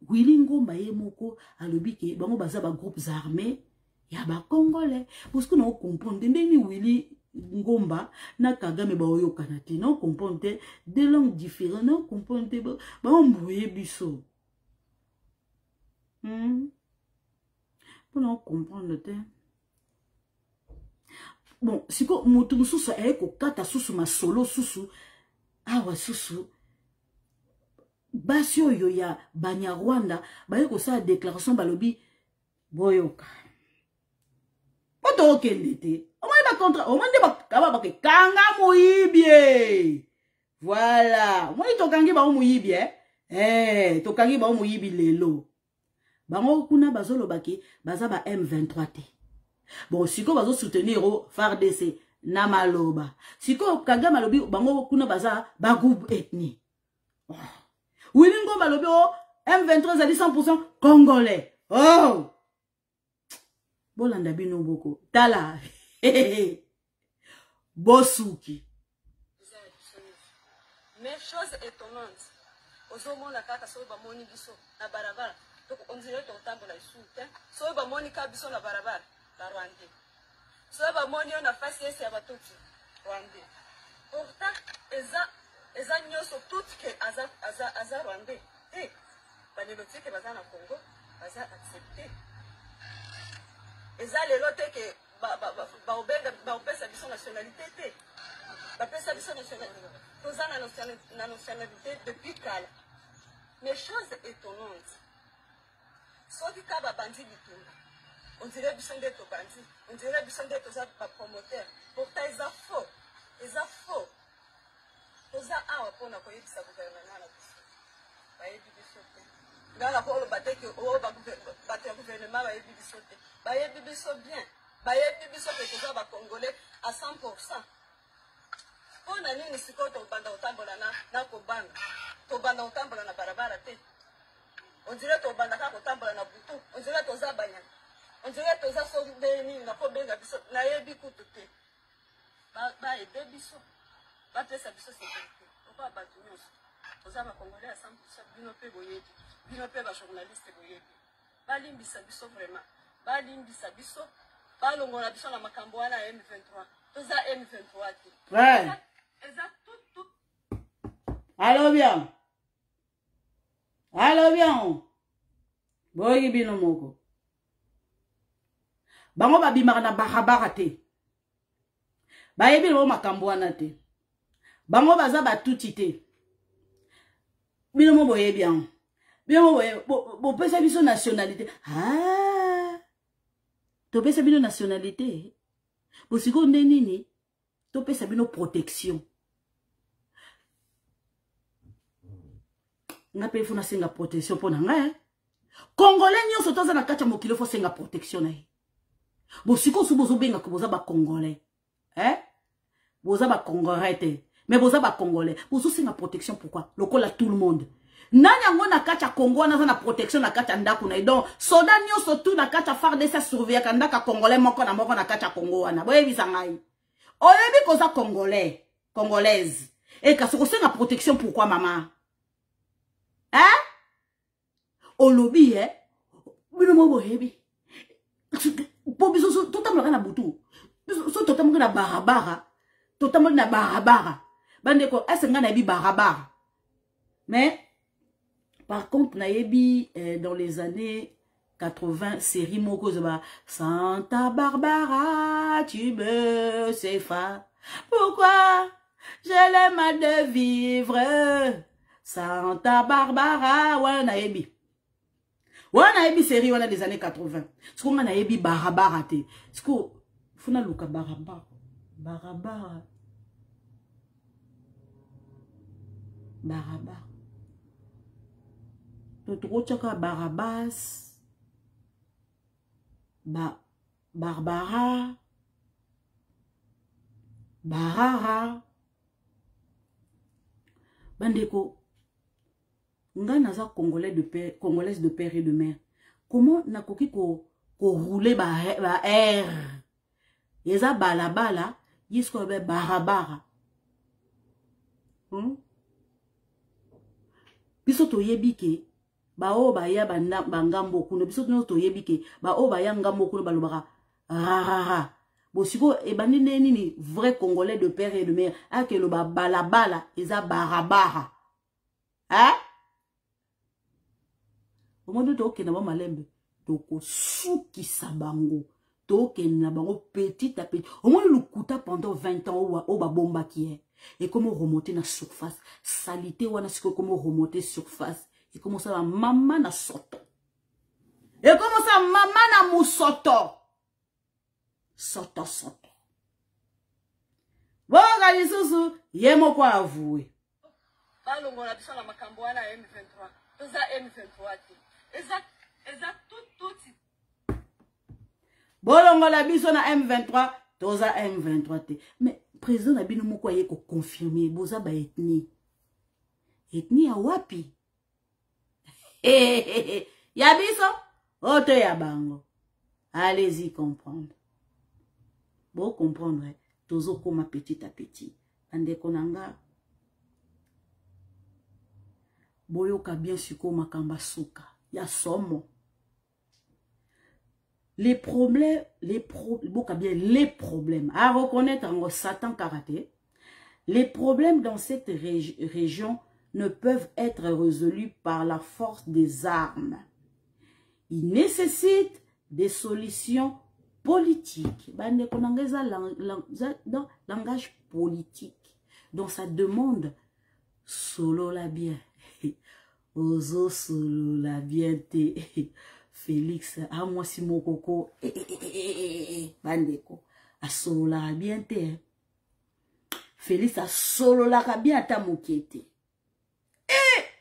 Willy Ngomba yemoko alobi ke bango baza ba groupes armés ya ba Congolais parce que non comprendre ndeni Willy Ngomba na Kagame ba oyoka na ti non comprendre des langues différentes non comprendre ba mboye biso pour non comprendre te bon siko moto mususu ayeko kata susu ma solo susu awa susu basi oyo ya banya Rwanda baye ko sa déclaration balobi boyoka oto okende te omoi ba contre omande ba ke kanga moyibie voilà moi to kangi ba moyibie to kangi ba moyibi lelo bango kuna bazolo baki baza ba M23 te bon siko bazo soutenir o FARDC na maloba siko Kagame alobi bango kuna baza ba groupe ethnie. Willy Ngomba lobi o M23 zali 100% congolais. Oh. Bolanda bino boko. Tala. Bosuki. Mais chose étonnante. Ozomo na kaka so ba moni biso na barabara. Donc on dirait ton tambo la soute. So ba moni ka biso na barabara. La Rwanda. So ba moni na fasi ese ya batuti. Rwanda. Pourtant eza nyoso tout que aza Rwandais. Eh, baneloti que baza na Congo, baza accepté. Eza lelo te que ba opesa biso nationalité te. Ba pesa biso nationalité. Toza na nationalité depuis kala. Mais chose étonnante. Soki ka ba bandi bitumba. On dirait biso ndeto bandi, on dirait biso ndeto za ba promoteur. Pourtant eza faux. Eza faux. Oza awa pona ko yebisa gouvernement na biso. Ba yebi biso te. Ngala ko lo bateke o ba gouvernement ba yebi biso te. Ba yebi biso bien. Ba yebi biso ke toza ba Congolais à 100%. Pona nini siko to banda utambola na ko banda. To banda utambola na barabara te. On dirait to banda ka ko tambola na butu. On dirait to za banya. On dirait to za so de nini na ko benga biso na yebi kutu te. Ba yebi biso. Bapesa biso sécurité. Pourquoi battu nous? Aux hommes congolais à 100%, bino pe boyebi, bino pe ba journaliste boyebi. Balimbisa biso vraiment. balimbisa biso balongola biso na makambo wana ya M23 toza M23 te. Ouais. Tout. Allô bien. Allô bien. Boyi bino moko. Bango babimaka na barabara te. Bayebi lo makambo wana te. Bango baza batuti te. Bino mo boye bien. Bino mo boye bo pesa biso nationalité. Ah. To pesa bino nationalité. Bo siko nini? To pesa bino protection. Nga pe funa senga protection pona nga. Congolais nyo sotoza na kacha mokilo fo senga protection na. Bo siko su bozo benga ko boza ba congolais. Boza ba congolais te. Mais boza ba congolais. Bozo senga protection pourquoi? Lokola tout le monde. Nani yango na kacha Congo na na protection na kacha ndaku na. Donc soda nyo sotu na kacha FARDC surveiller kandaka congolais moko na kacha Congo wana. Boye bisangai. Oyebi koza congolais, congolaise. Et kasoko senga protection pourquoi maman? Olobi bino mo boyebi. Bobiso so totamaka na butu. So totamaka na barabara. Totamaka na barabara. Bandeko esenga na bi barabara. Mais par contre na yebi dans les années 80 série moko zoba Santa Barbara tu me sais pas pourquoi je l'aime de vivre Santa Barbara wana yebi. Wana yebi série wana des années 80. Siko nga na yebi barabara te. Siko funa luka barabara. Barabara. Barabara. Totoko chaka Barabas. Barbara. Barara. Bandeko. Nga naza congolaise de père et de mère. Comment nakoki ko rouler ba air? Yeza balabala, yisko be barabara. Biso to yebike ba o ba ya bangambo kuno biso to yebike ba o ba ya ngambo kuno balobaka rarara. Bosiko e banine nini vrai congolais de père et de mère ake lo ba balabala yeza barabara. Au moment où tu as malembe, tu souki sabango, tu na bango petit à petit. Au moins le kuta pendant 20 ans au bomba qui est. Et comment remonter na surface, salité ou na comment remonter surface. Et comment ça maman na soto. Et comment ça maman na musoto. Soto. Bon, Galisusu, yemo quoi avouer. Balongo na biso na makambo wana M23. Toza M23 te. Exact tout. Bolongo la biso na M23, toza M23 te. Mais président na bino moko ye ko confirmer boza ba ethnie. Ethnie ya wapi? Ya biso oto ya bango. Allez-y comprendre. Bon comprendre, tozo koma petit à petit. Ande konanga boyoka bien suko makamba suka. Ya somo. Les problèmes, à reconnaître en Satan karaté, les problèmes dans cette région ne peuvent être résolus par la force des armes. Ils nécessitent des solutions politiques. Dans langage politique. Donc ça demande solo la bien. Ozo solo la bien te. Félix, à moi si mon coco, bandeko, a solo la bien te. Félix a solo la bien ta moquette.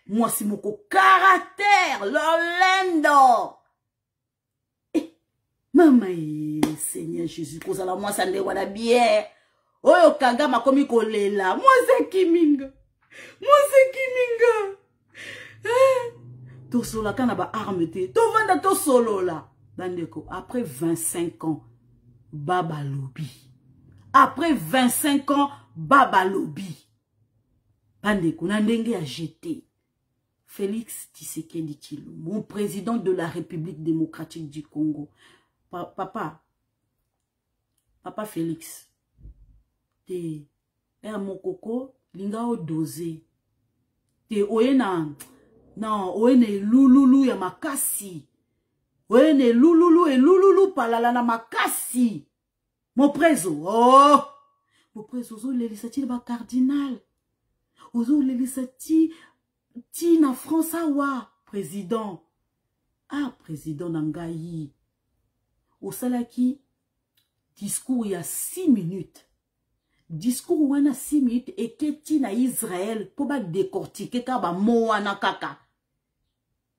Moi si mon coco, caractère, l'Orlando. Maman, Seigneur Jésus, cause la moi ça ne wala bien. Oyo kaga makomi kolela. Moi c'est Kiminga. To solo kana ba arme te. To vanda to solo la. Bandeko, après 25 ans, Baba Lobby. Après 25 ans, Baba Lobby. Bandeko, nandenge a jeté. Félix Tshisekedi Tshilombo, mon président de la République démocratique du Congo. papa Félix, te mon coco, linga o dosé, te oena, non, oene lululu ya makasi, oene lululu et lululu palala na makasi, mon préso, oh, mon préso, ozo lelisati ba cardinal, ozo lelisati ti na France awa, président, président Nangayi, au salaki, discours il y a 6 minutes. Discours où on a 6 minutes et que ti na Israël pour ba décortiquer ka ba moana kaka.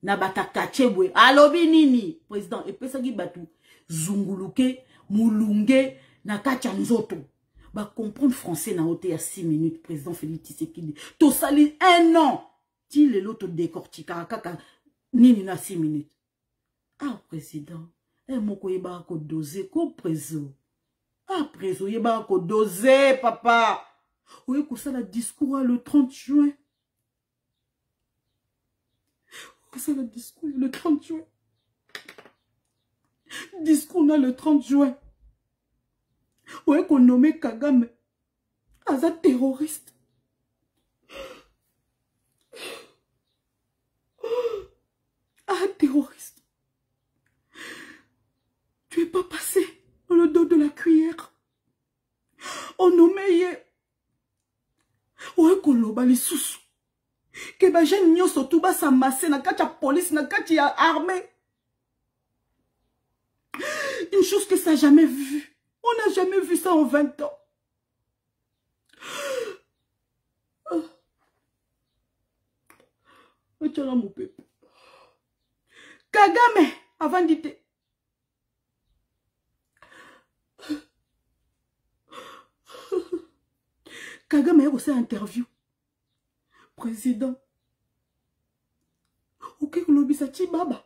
Na bataka chebwe. Alobi nini, président, et pesa gi batu. Zunguluke, mulunge, na kacha nzoto. Ba comprendre français na ote ya 6 minutes, président Félix Tshisekedi. To sali 1 an. Ti le loto décortiquer kaka nini na 6 minutes. Président. Moko yeba ko doser ko préso. Préso yeba ko doser papa. Oui, ko ça la discours le 30 juin. Ko ça le discours le 30 juin. Discours na le 30 juin. Oui, ko nommé Kagame as un terroriste. Terroriste. Tu es pas passé dans le dos de la cuillère. On nommé ouais koloba les sous. Que ba jeune nyo surtout ba s'amasser na katia police na katia armée. Une chose que ça n'a jamais vu. On n'a jamais vu ça en 20 ans. Tiens mon peuple. Kagame avant d'être Kagame a aussi interview. Président. Ok, lobi sa ti baba.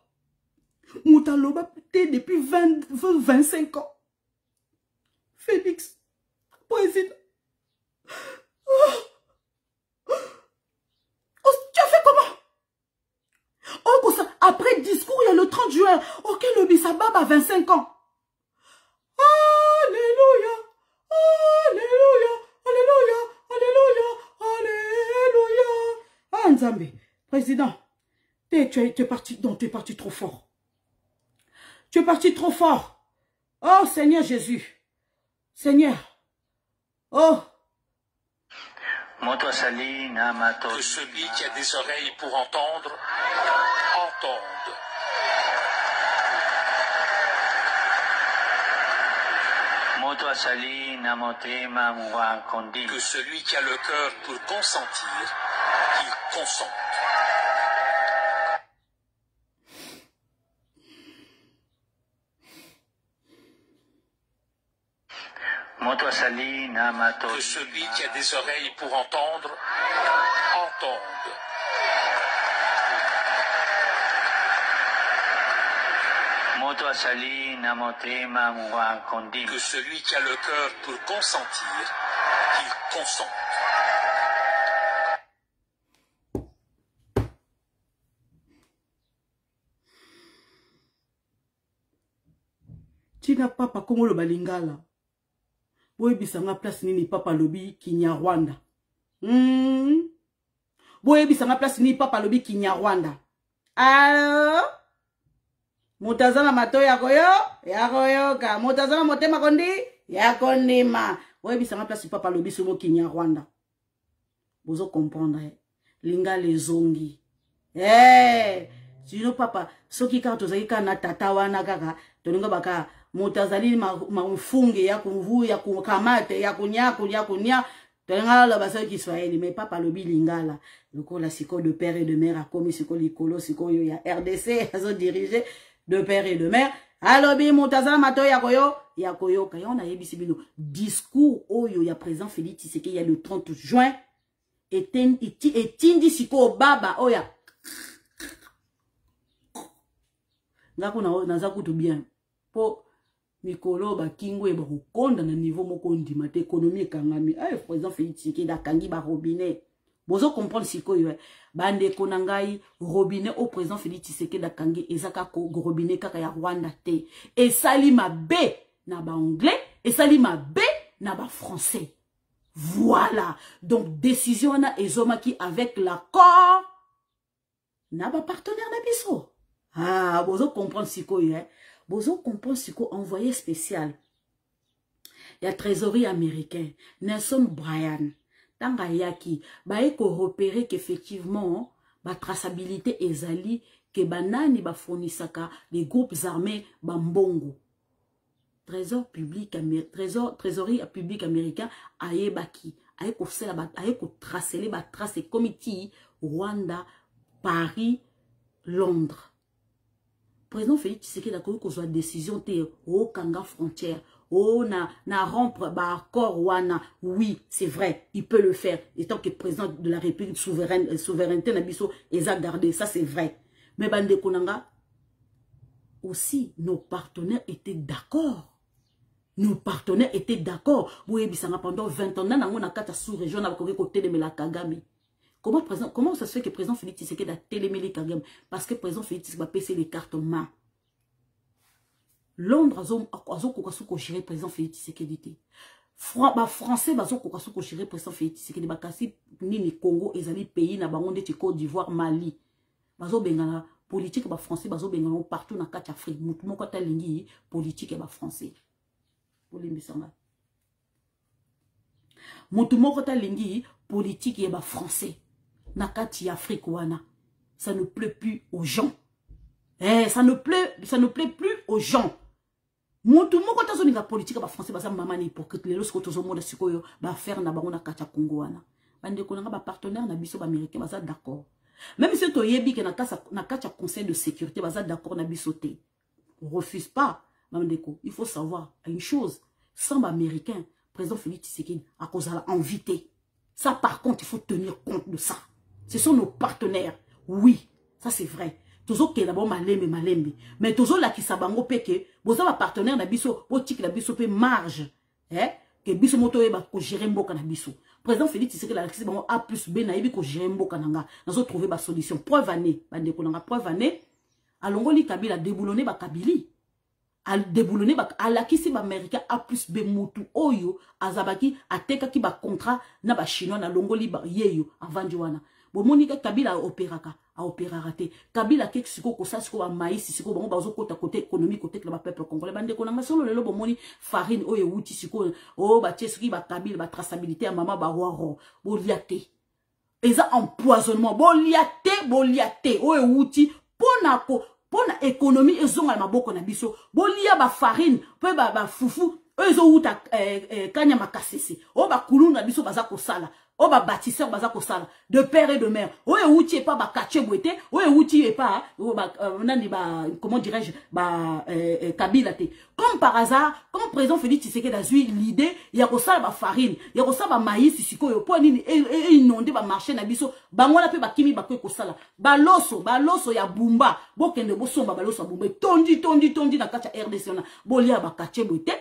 Mouta loba depuis 25 ans. Félix. Président. Tu as fait comment? Oh, ça, après discours, il y a le 30 juin. Ok, lobi sa baba 25 ans. Alléluia. Alléluia. Alléluia. Alléluia, alléluia. Nzambe, président, tu es parti, donc tu es parti trop fort. Tu es parti trop fort. Oh Seigneur Jésus, Seigneur, oh. Que celui qui a des oreilles pour entendre, entende. Que celui qui a le cœur pour consentir, qu'il consente. Que celui qui a des oreilles pour entendre, entende. Que celui qui a le cœur pour consentir, qu'il consente. Tina papa kongo lo balingala. Boye bisanga place nini papa lobi Kinyarwanda. Boye bisanga place nini papa lobi Kinyarwanda. Mutazana mato yako ka. Mutazana motema kondi, yako ndima. Boye bisanga place papa lobi somo Kinyarwanda. Bozo comprendre. Linga les zongi. Sino papa, soki ka tozaki ka na tata wana kaka, toninga baka mutazali mafunge ya kumvu ya kukamate ya kunya toninga la basa Kiswahili mais papa lobi lingala. Loko la siko de père et de mère a commis siko likolo siko yo ya RDC azo diriger de père et de mère. Alobi mutazala mato yakoyo ka yona yebisi bino discours oyo ya président Félix Tshisekedi ya le 30 juin etindi siko baba oya ngako naza kutu bien po mikolo ba kingo e ba konda na niveau moko ndima te économie kangami président Félix Tshisekedi akangi ba robinet Bozo comprendre sikoyo bande konangai robinet au président Félix Tshisekedi Dakangi ezaka ko robinet kaka ya Rwanda te et sali mabe na ba anglais et sali mabe na ba français. Voilà. Donc décision na ezomaki avec l'accord na ba partenaire na biso. Ah, bozo comprendre sikoyo bozo comprendre siko envoyé spécial. Il y a trésorier américain Nelson Bryan. Tanga yaki, ba eko repérer qu'effectivement, ba traçabilité ezali, que banani ba fournisaka les groupes armés bambongo. Trésorier public américain, aye baki, aye ko sela ba, aye ko tracer les ba tracer comité Rwanda, Paris, Londres. Président Félix Tshisekedi Dakangi ko soit décision te au kanga frontière. Oh, na rompre, bah, accord, wana. Oui, c'est vrai, il peut le faire. Étant que président de la République souveraineté, nabiso, ils a gardé, ça c'est vrai. Mais bande konanga, aussi, nos partenaires étaient d'accord. Nos partenaires étaient d'accord. Oui, pendant 20 ans, on a quatre sous-régions, on a côté de la Kagame. Comment ça se fait que le président Félix Tshisekedi a télémélé Kagame? Parce que le président Félix Tshisekedi va passer les cartes en main. Londres azo kokasuko gérer président Félix Tshisekedi. Français bazo kokasuko gérer président Félix Tshisekedi bakasi nini Congo ezali pays na bango ndeti Côte d'Ivoire Mali. Bazo bengana politique ba français bazo bengana partout na kati Afrique. Mutu moko ta lingi politique ba français. Polimbisanga. Mutu moko ta lingi politique ba français na kati Afrique wana. Ça ne plaît plus aux gens. Ça ne plaît plus aux gens. Montu moko tazo ninga politique ba français ba sa maman hypocrite lelo sko tozo monde sikoyo ba faire na bango na kacha Congo wana. Bande konanga ba partenaire na biso ba américain ba za d'accord. Même si to yebi ke na kacha conseil de sécurité ba za d'accord na biso te. On refuse pas. Mamdeko, il faut savoir une chose, sans américain, président Félix Tshisekedi à cause de l'invité. Ça par contre, il faut tenir compte de ça. Ce sont nos partenaires. Oui, ça c'est vrai. Tozo ke d'abord malembe mais tozo la ki sabango peke boza ba partenaire na biso botique na biso pe marge que biso moto e ba ko gérer mboka na biso président Félix Tshisekedi la ki bango A plus B na yebi ko gérer mboka nanga nazo trouver ba solution preuve année bande ko nanga preuve année alongoli Kabila déboulonner ba Kabili al déboulonner ba alakisi ba américain A plus B mutu oyo azabaki ateka ki ba contrat na ba chinois na longoli ba yeyo avant wana bon monika Kabila opéraka a opéra raté. Kabila kek siko kosa siko ba maïs siko bango bazo kota côté économique côté la peuple congolais bande konanga solo lelo bomoni farine oyo wuti siko o ba tieski ba Kabila ba traçabilité a mama ba waro boliate. Eza empoisonnement boliate oyo wuti pona économie ezonga maboko na biso bolia ba farine pe ba fufu ezo wuta kanya makasese o ba kuluna biso baza ko sala. Oh ba bâtisseur baza ko sala de père et de mère. Oh outi pas ba kache boete, oh outi pas nani ba comment dirais-je ba Kabila te. Comme par hasard, comme président Félix Tshisekedi a eu l'idée, il y a ko sala ba farine, il y a ko sala ba maïs siko yo po nini inondé ba marché na biso, ba ngona pe ba kimi ba ko sala. Ba loso ya bumba, bo kende bo somba ba loso bumba tondi na kacha RDC na. Bo lia ba kache boete.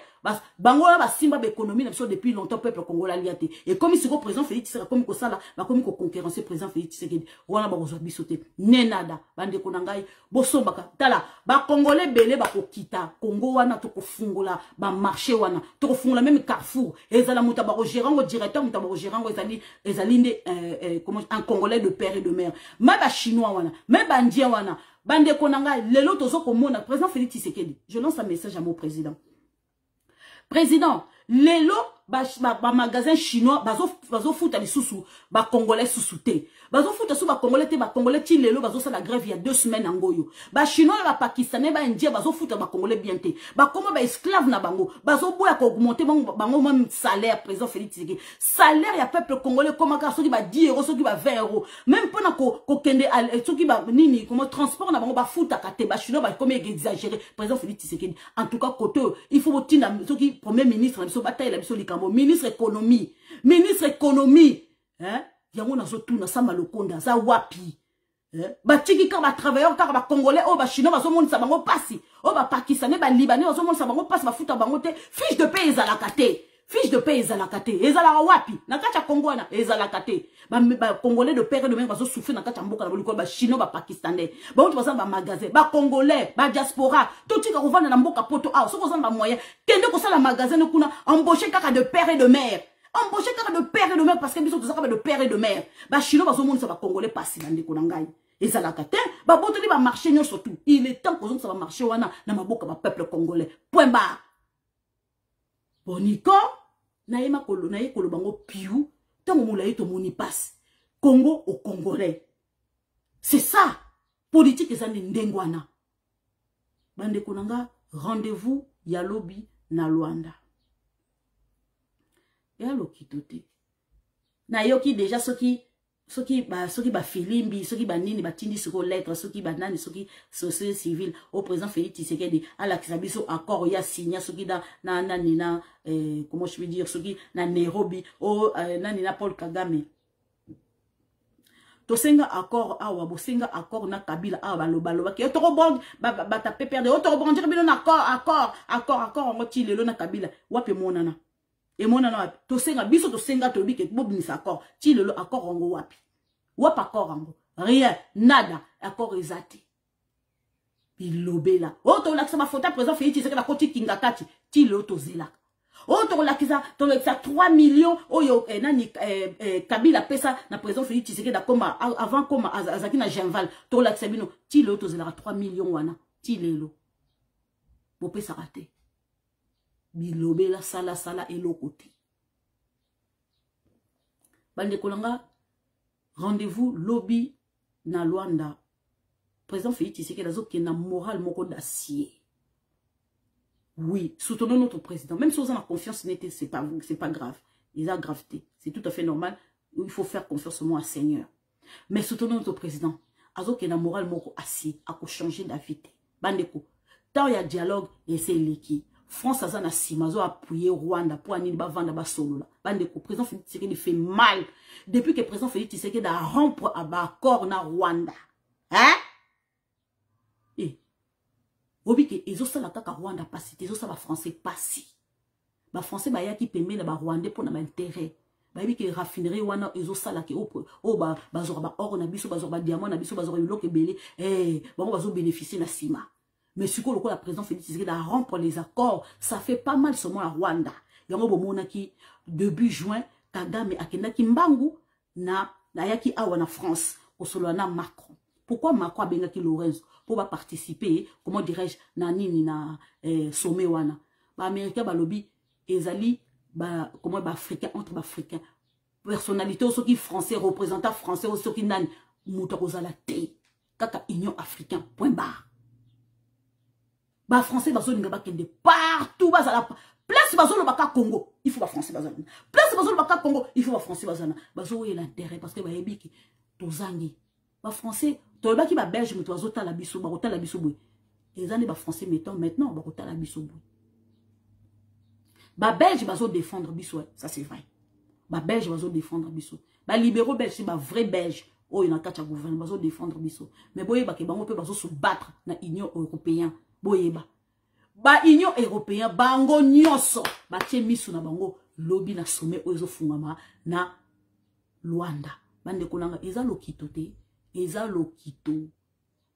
Bangola ba simba ba économie na biso depuis longtemps peuple congolais liaté et comme il président Félix Tshisekedi comme ko sala ba comme ko concurrencer président Félix Tshisekedi wana ba kozwa bisoté nenada bande konangai bo sombaka tala ba congolais belé ba ko kita Congo wana to ko fungola ba marché wana to ko fungola même Carrefour ezala muta ba gérant directeur muta ba gérant ezali nde comment un congolais de père et de mère ma ba chinois wana même ba ndien wana bande konangai lelo tozo ko mona président Félix Tshisekedi je lance un message à mon président. Président, lelo ba magasin chinois bazo futa li susu ba congolais susute. Bazo futa su ba congolais ti lelo bazo sa la grève il y a 2 semaines angoyo. Ba chinois ba pakistanais ba indien bazo futa ba congolais bien te. Ba komo ba esclave na bango. Bazo boya ko augmenter bango même salaire président Félix Tshisekedi. Salaire ya peuple congolais comme ka soki ba 10 euros soki ba 20 euros. Même pona ko kende soki ba nini comme transport na bango ba futa ka te ba chinois ba comme exagérer président Félix Tshisekedi. En tout cas côté il faut botina soki premier ministre na biso bataille la biso likambo ministre économie hein yango nazo tuna sama lokonda za wapi ba tiki ka ba travailleur ka ba congolais o ba chinois bazo monisa bango pasi o ba pakistanais ba libanais bazo monisa bango pasi ba futa bango te fiche de paie ezalaka te ezalaka wapi na kacha Congo na ezalaka te Congolais de père et de mère, ils souffrent dans le mboka, ba chinois, ba pakistanais. Ba magasin, ba congolais, ba diaspora. Tout ce qui est dans mboka poto, ce qui est dans moyen. Kende ko sala magasin no kuna embaucher kaka de père et de mère. Embaucher kaka de père et de mère parce que biso to saka de père et de mère. Ba chinois ba monde ça ba congolais passer dans ndeko nangai. Et ça la kate, ba boteli ba marché nyo surtout. Il est temps que ça va marcher wana na maboka ba peuple congolais. Point barre. Boniko na yema kolo na yekolo bango piou. Tant que moulaï to moni passe. Congo au Congolais. C'est ça. Politique et ça n'endengwana. Bande konanga, rendez-vous yalobi na Luanda. Yalo kitote. Na yoki déjà ceux qui ba filimbi, ceux qui ba nini ba tindi sur lettre, ceux qui ba nani, ceux qui société civile au président Félix Tshisekedi à la Kisabiso accord ya signé ceux qui da na nina comment je veux dire ceux qui na Nairobi au nina Paul Kagame. To senga accord awa bo senga accord na Kabila awa baloba ki to rebond ba ta perdre to rebondir bino na accord on moti lelo na Kabila wape monana. Et mon nana, to senga, biso to senga to bi ke bob ni accord. Ti le accord ongo wapi. Wap accord ongo. Rien, nada, accord ezati. Bilobela. O to lakisa ma fota président Félix Tshisekedi la koti kingakati. Ti le to zela. O to lakisa 3 millions oyo nani Kabila pesa na président Félix Tshisekedi koma avant koma azaki na Genval. To lakisa bino ti le to zela 3 millions wana. Ti le lo. Bo pesa raté. Bilobela sala et l'autre côté. Bande kolanga, rendez-vous lobby na Luanda. Président Félix Tshisekedi qui na moral moko d'acier. Oui, soutenons notre président. Même si on a confiance, c'est pas grave. Il a gravité. C'est tout à fait normal. Il faut faire confiance au Seigneur. Mais soutenons notre président. Azo qui na moral moko acier, a changer d'avis. Bande ko. Tant il y a dialogue, et c'est l'équipe. France a na simazo appuyer Rwanda pour anini ba vanda ba solo la. Bande ko président Félix Tshisekedi fait mal depuis que président Félix Tshisekedi a rompre à accord na Rwanda. Hein? Eh. Obi ke ezo sala kaka Rwanda passi, ezo sala français passi. Ba français ba yaki pembe na ba Rwandais pour na ba intérêt. Ba yebi ke raffinerie wana ezo sala ke o ba bazora ba or na biso bazora ba diamant na biso bazora biloko belé ba bazo bénéficier na sima. Mais ce que le président Félix Tshisekedi a rompre les accords, ça fait pas mal seulement à Rwanda. Yango bomona ki début juin Kagame akenda ki mbangu na yaki awa na France au solo na Macron. Pourquoi Macron a benga ki Lorenzo pour participer, comment dirais-je, na nini na sommet wana. Ba américain ba lobby ezali ba comment ba africain entre ba africain. Personnalité ceux qui français représentant français ceux qui nan muta kozala te. Kaka union africain point barre. Ba français bazo ninga bakende partout bazala place bazo le baka Congo il faut ba français bazana place bazo le baka Congo il faut ba français bazana bazo y l'intérêt parce que ba yebiki tozangi ba français to baki ba belge muto bazo ta la biso ba kota la biso boy ezani ba français maintenant ba kota la biso boy ba belge bazo défendre biso ça c'est vrai ba belge bazo défendre biso ba libéraux belge c'est ba vrai belge oh il na kacha gouvernement bazo défendre biso mais boye ba ke bango pe bazo se battre na union européenne. Boyeba. Ba union européen bango nyonso ba tie misu na bango lobby na sommet ozo fungama na Luanda. Bande konanga eza lokito te, eza lokito.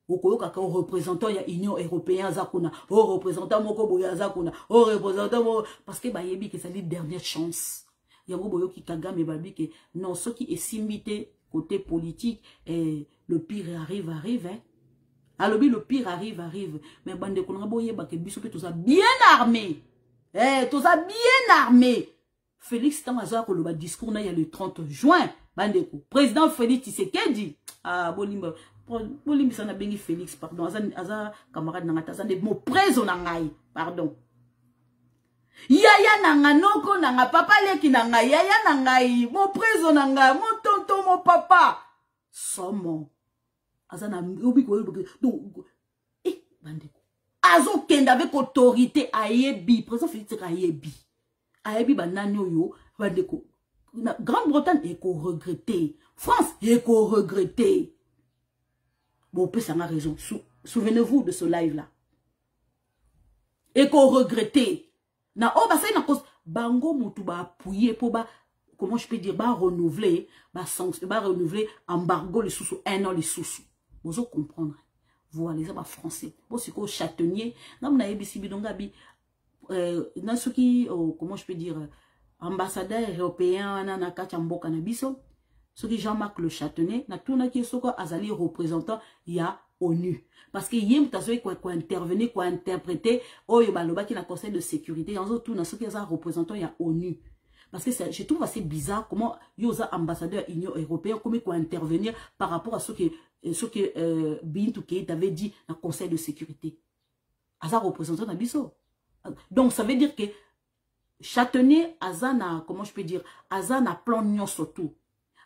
Okoyoka ka représentant ya union européen zakuna, o représentant moko boya zakuna, o représentant mo parce que ba yebi que c'est la dernière chance. Yango boyoki Kagame babi que non ce qui est simbité côté politique le pire arrive hein. Alors, le pire arrive. Mais bande konanga boye ba ke biso pe toza bien armé. Toza bien armé. Félix Tamaza ko le discours na ya le 30 juin. Bande ko. Président Félix Tshisekedi. Ah bolimba sana bengi Félix pardon. Aza camarade na ngata zande mo preso na ngai. Pardon. Yaya nanga noko nanga papa leki nanga yaya nanga mo preso nanga mo tonton mo papa. Somo. Azana obi ko donc bandeko azo kenda avec autorité ayebi président Félix ayebi banani oyo bandeko na Grande-Bretagne eko regretter France eko regretter bon peut ça a raison souvenez-vous de ce live là eko regretter na o ba sai na cause bango mutu ba appuyer po ba comment je peux dire, renouveler embargo les sous 1 an les sous. Vous allez comprendre. Voilà, les français. Bon, c'est quoi, châtaignier. Non, on a ce qui, comment je peux dire, ambassadeur européen, na Kachambo Canabiso, ce qui Jean-Marc Le Châtaignier, na tout qui est azali représentant, il y a ONU. Parce que y a quoi intervenir, quoi interpréter, oh, il y a qui na conseil de sécurité, en tout, na ce qui est représentant, il y a ONU. Parce que je trouve assez bizarre comment il y a ambassadeur Union européenne, comment il faut intervenir par rapport à ce que Bintou Keïta avait dit dans le Conseil de sécurité. Aza représentant Nabiso. Donc ça veut dire que Châtaignier, Azana, comment je peux dire, Azana plan nyon surtout.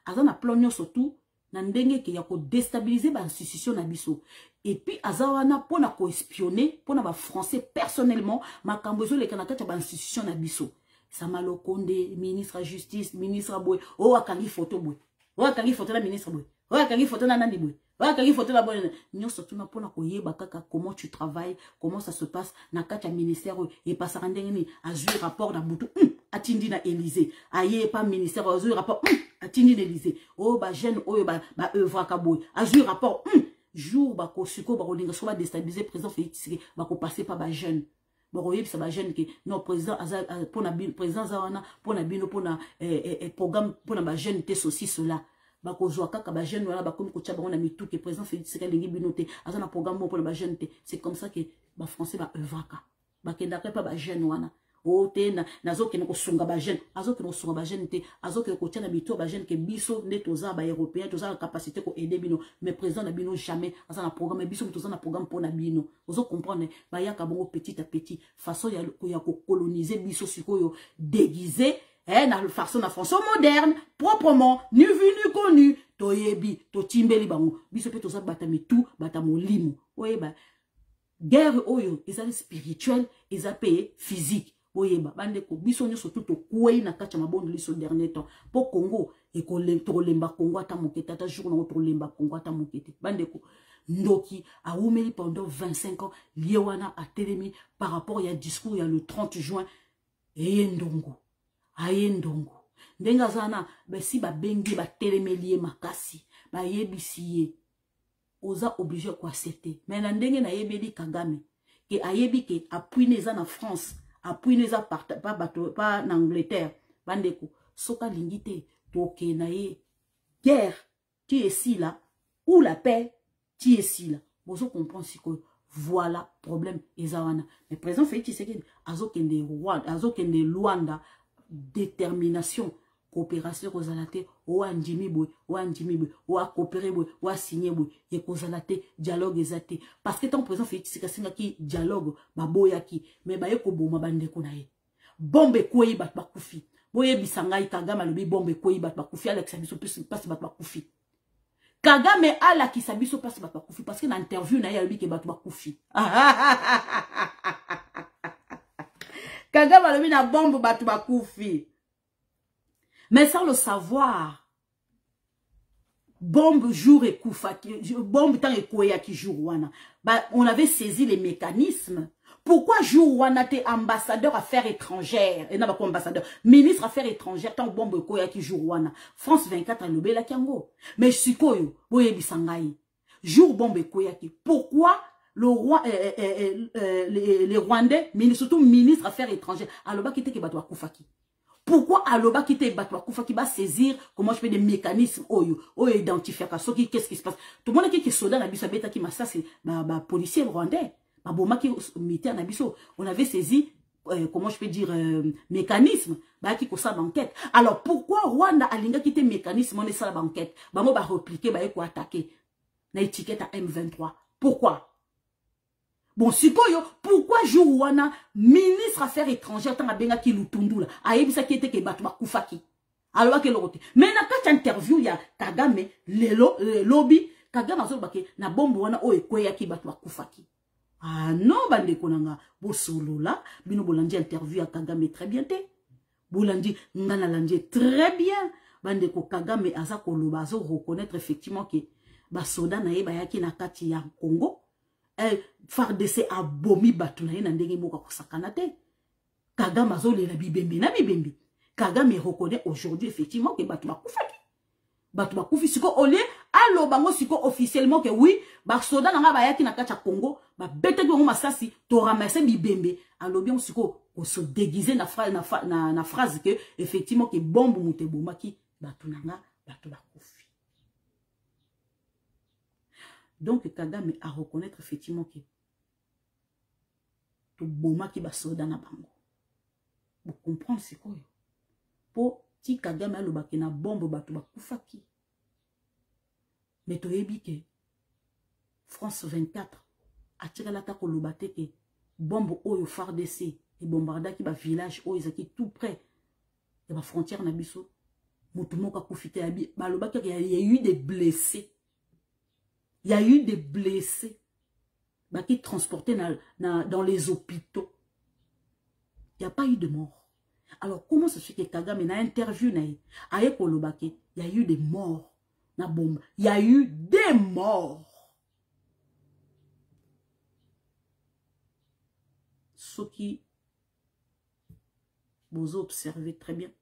Azana plan nyon surtout, n'andenge qu'il y a déstabiliser l'institution Nabiso. Et puis Azawana pour na espionner, pour na français personnellement, ma cambozo les Kanaka ta institution Nabiso. Samalo Konde, ministre de justice, ministre Boy, oh akangi photo Boy, oh akangi photo la ministre Boy, oh akangi photo la nandi Boy, oh akangi photo la Boy. Nous surtout na pona koye bakaka comment tu travailles, comment ça se passe na kata ministère et pas sarandengeni azur rapport na butu atindi na Élysée, aye pas ministère azur rapport atindi na Élysée. Oh ba jeune oh ba œuvre ka Boy, azur rapport jour ba ko suko ba kolinga so ba déstabiliser président Félix Tshisekedi ba ko passer pas ba jeune. Bon, ça va jeune que non président pour na président zawana pour na bino pour na programme pour na jeune te ceci cela ba ko zo kaka ba jeune wala ba comme ko tcha ba on a mis tout que président Félix Tshisekedi lingi bino te azana programme pour na jeune te. C'est comme ça que ba français ba œuvraka ba kenda pas ba jeune wana o te na zo ke ko sunga ba jeune azo ke no sunga ba jeune te azo ke ko tcha na bito ba jeune ke biso ne toza ba européen toza la capacité ko aider bino mais président na bino jamais azana programme biso toza na programme pour na bino. Vous comprenez, bah y a kabongo petit à petit façon ya ko coloniser biso sikoyo déguisé na façon na façon moderne proprement ni vu ni connu to yebi to timbeli bango biso pe toza batami tout batamo limu oyeba guerre oyo ezali spirituel ezapé physique oyeba bande ko biso nyo surtout to kuei na kacha mabondo liso dernier temps po Congo e ko lemba Congo ata moketa ta jour na to lemba Congo ata mokete bande ko Ndoki a oumeli pendant 25 ans, Liewana a télémi par rapport à un discours, il y a le 30 juin, et Ndongo. Aye Ndongo. Ndenga zana, si ba bengi ba télémi lié makasi, ba yebisiye, oza obligé quoi c'était. Mais nandenge na yebeli Kagame, que ayebi ke appuie neza na France, appuie neza pas en Angleterre, bandeko, soka lingite, toke na ye, guerre, tu es si là, ou la paix, qui est si là, vous comprenez que voilà problème Ezawana. Mais président Félix Tshisekedi azokende Luanda détermination coopération kozalate o andimi boy o coopérer boy o signer boy et kozalate dialogue ezate parce que tant président Félix Tshisekedi ki dialogue baboyaki mais ba yeko boma bande ko na ye bombe koyi bat bakufi boye bisangai Kagame lobi bombe koyi bat bakufi Alex Abiso passe bat bakufi Kagame ala ki sabiso passe bat bakufi parce que dans l'interview na ya lobi ke bat bakufi Kagame lobi na bombe bat bakufi. Mais sans le savoir, bombe jour et koufa, bombe tant et kouya qui jour wana. Bah, on avait saisi les mécanismes. Pourquoi jour wana t'es ambassadeur affaires étrangères, et non pas ambassadeur, ministre affaires étrangères, tant bombe kouya qui jour wana. France 24 a lobé la kiango. Mais sikoyo, boye bisangai. Jour bombe kouya qui. Pourquoi le roi, les Rwandais, surtout ministre affaires étrangères, aloba qui était batwa koufaki. Pourquoi Aloba qui te battu Koufa qui va saisir comment je fais des mécanismes oyo identifier qu'est-ce qui se passe tout le monde qui est soldat na biso beta qui massa c'est policier rwandais ba boma qui militaire na biso on avait saisi comment je peux dire mécanisme ba qui ko ça banquette alors pourquoi Rwanda alinga qui te mécanisme on est ça la banquette ba mo ba répliquer ba ko attaquer na étiquette à M23 pourquoi. Bon, sikoyo, pourquoi Jouwana, ministre affaires étrangères, tant à benga ki lutundula, a yebisa ki ete ke batu bakufaki. Alors que l'autre. Mais na quand interview ya Kagame, lobby, Kagame azo bake na bombo wana o ekweya ki batu bakufaki. Ah non, bande konanga, bo solo la, bino bolandi interview ya Kagame très bien te. Bolandi ngana landi très bien. Bande ko Kagame aza koloba azo reconnaître effectivement que ba soda na yeba yaki na kati ya Congo. FARDC a bomi batu na ye na ndenge moka kosakana te. Kagame azolela bibembe na bibembe. Kagame reconnaît aujourd'hui effectivement que Bato Bakoufaki. Bato Bakoufi, siko olé, allo bango siko officiellement que oui, Basoda nanga bayaki na kacha Congo, ba bete ki wango masasi, to ramasse bibembe, allo bien siko, on se déguise na phrase que, effectivement, que bombe moute bomaki, Bato nanga, Bato Bakoufi. Donc, Kagame a reconnaître effectivement que, to bomaki Basoda na bango. Vous comprenez c'est quoi? Pour ti Kagame alobaki na bombe Bato Bakufaki. Mais to yebi ke France 24 a tiré l'attaque au lobate ke bombe oyo FARDC et bombardaki ba village oyo ezaki tout près de la frontière na biso. Mutumoka kufite abi balobaki il y a eu des blessés. Il y a eu des blessés. Bah qui transportés dans les hôpitaux. Il n'y a pas eu de mort. Alors, comment se fait que Kagame n'a interview avec Kolobake, il y a eu des morts. Na bombe. Il y a eu des morts. Ce qui vous observez très bien.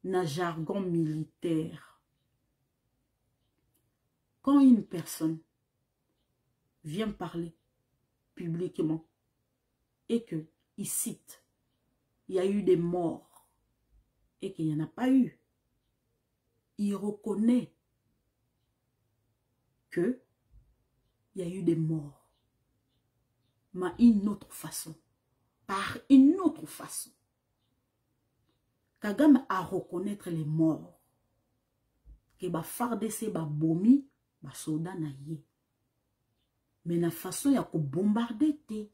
Na jargon militaire. Quand une personne vient parler publiquement et que il cite il y a eu des morts et qu'il n'y en a pas eu, il reconnaît que il y a eu des morts, mais une autre façon, par une autre façon. Kagame a reconnaître les morts que ba FARDC ba bomi ba soda na ye, mais na façon ya ko bombarder te.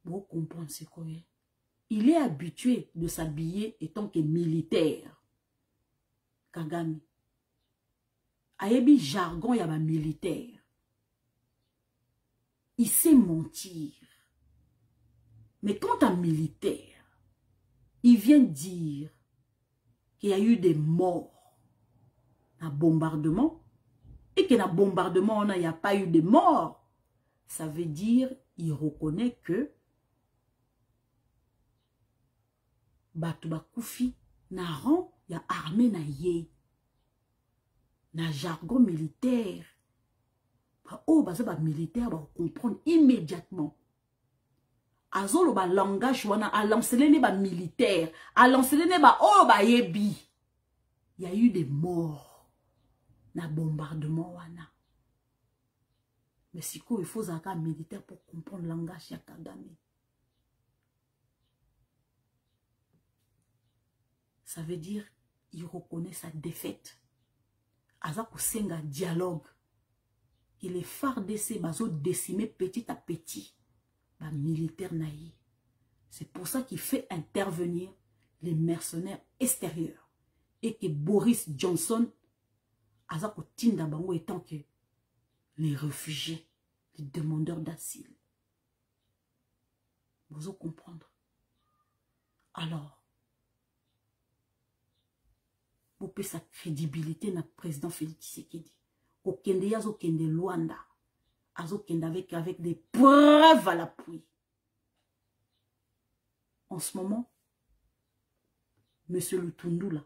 Vous comprenez ce qu'on est. Il est habitué de s'habiller étant que militaire. Kagame. Ayebi jargon yaba militaire. Il sait mentir. Mais quand un militaire, il vient dire qu'il y a eu des morts, un bombardement, et que dans le bombardement, il n'y a pas eu de morts, ça veut dire qu'il reconnaît que Bato Bakoufi na rang ya armée na ye na jargon militaire oh baza ba militaire ba comprendre immédiatement azolo ba langage wana a lancelene ba militaire a lancelene ba oh ba yebi il y a eu des morts na bombardement wana mais siko il faut zaka militaire pour comprendre le langage ya Kagame. Ça veut dire il reconnaît sa défaite. Azako senga dialogue. Il est FARDC bazo décimé petit à petit. Ba militaire naïe. C'est pour ça qu'il fait intervenir les mercenaires extérieurs. Et que Boris Johnson azako tinda bango étant que les réfugiés, les demandeurs d'asile. Vous allez comprendre. Alors, vous pouvez sa crédibilité na président Félix Tshisekedi. Au Kende yazo kende Luanda. Azo kende avec des preuves à l'appui. En ce moment, Monsieur Lutundu là.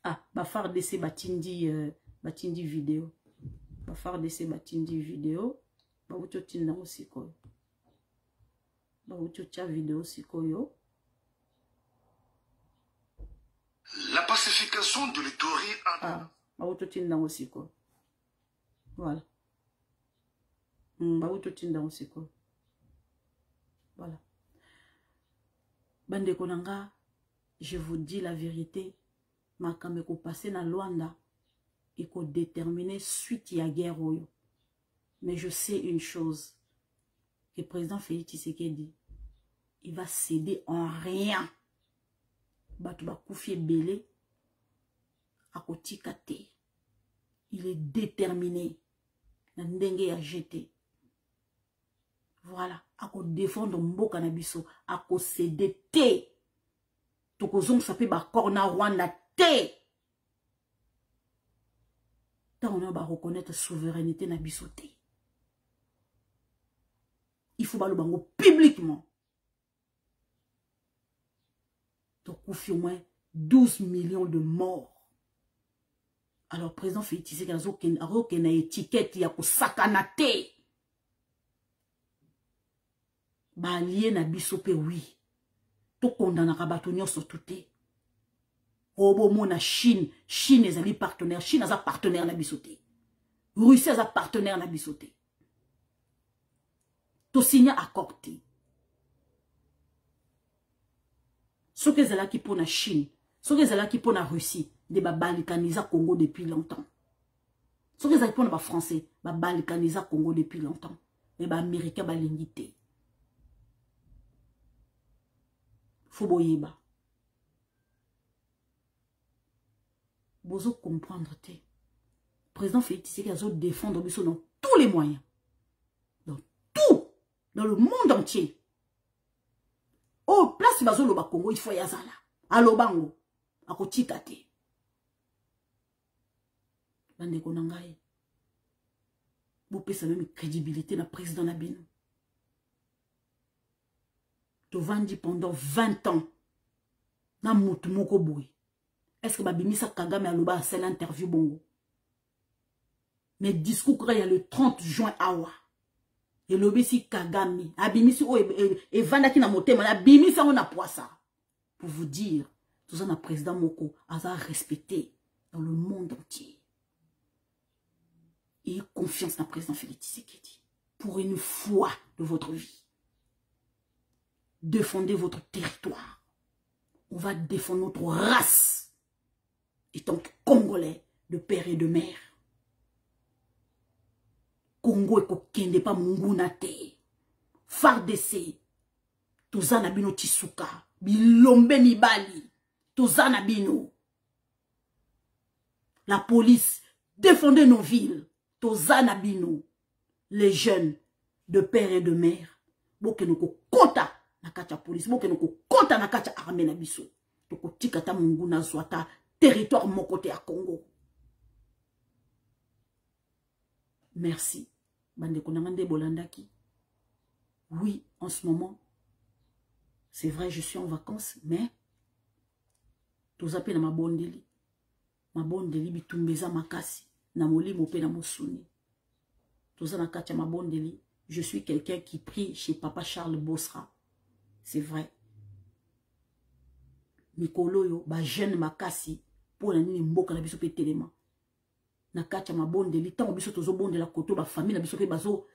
Ah, ba FARDC batindi vidéo. Ba FARDC batindi vidéo. Ba ucho tinda osiko. Ba ucho cha vidéo sikoyo. La pacification de l'Itourie Ah, autotine dans aussi quoi. Voilà. Autotine dans aussi quoi. Voilà. Bande konanga, je vous dis la vérité. Ma kameko passé na Luanda et ko déterminer suite ya guerre oyo. Mais je sais une chose. Que le président Félix Tshisekedi, il va céder en rien. Bato Bakoufi belé à kotikate. Il est déterminé. Ndenge a jeté. Voilà. À ko défendre mboka na biso. À ko céder te. Tokozong sape ba korna Rwanda te. Tant on va reconnaître souveraineté na biso te. faut balo bango publiquement. Donc, au moins 12 millions de morts. Alors, président Félix Tshisekedi a une étiquette, il y a pour sakanate. Ba lié na bisope, oui. To condamnera batonio sur tout. Obo mona Chine. Chine est un partenaire. Chine est un partenaire na bisote. Russie est un partenaire na bisote. To signer accord. Ce que c'est là qui pour la Chine. Ce que c'est là qui pour la Russie. De balkaniser Congo depuis longtemps. Ce que c'est là qui pour la Français. Balkaniser Congo depuis longtemps. Mais les Américains balingité. Faut boyeba. Vous comprendre. Le président Félix Tshisekedi a défendre dans tous les moyens. Dans tout. Dans le monde entier. Oh, place bazo loba Congo, il faut yazala. Alo bango. Ako tikate. Bande konangaye. Vous pesa même crédibilité na président Nabino. Tu vandi pendant 20 ans. Na mutu moko boui. Est-ce que babimisa Kagame aloba a celle interview bongo? Mais discours il y a le 30 juin awa. Et l'obési Kagame. Abimisi o et vanda ki na motema. Abimisa on a poisa. Pour vous dire, tout ça na président Moko a respecté dans le monde entier. Et confiance dans le président Félix Tshisekedi. Pour une fois de votre vie. Défendez votre territoire. On va défendre notre race. Étant Congolais de père et de mère. Congo et kokende pa mungunate. Fardese. Tozana bino Tisuka. Bilombe Mibali. Tozana bino. La police. Défendez nos villes. Tozana bino. Les jeunes de père et de mère. Boke noko kota na kacha police. Boke noko kota na kacha armée na biso. Toko tikata munguna zwata. Territoire mon côté à Congo. Merci. Bande konangande bolandaki. Oui, en ce moment, c'est vrai, je suis en vacances, mais tout ça na mabondeli. Mabondeli bitumbeza makasi. Na molimo pe na mosuni. Tout ça na kacha mabondeli. Je suis quelqu'un qui prie chez Papa Charles Bosra. C'est vrai. Mikolo yo, ba jeune makasi. Pour la nini mboka na biso pe telema. Na kacha mabondeli. Tant biso tozo bonde la koto, ba famille na biso pe bazo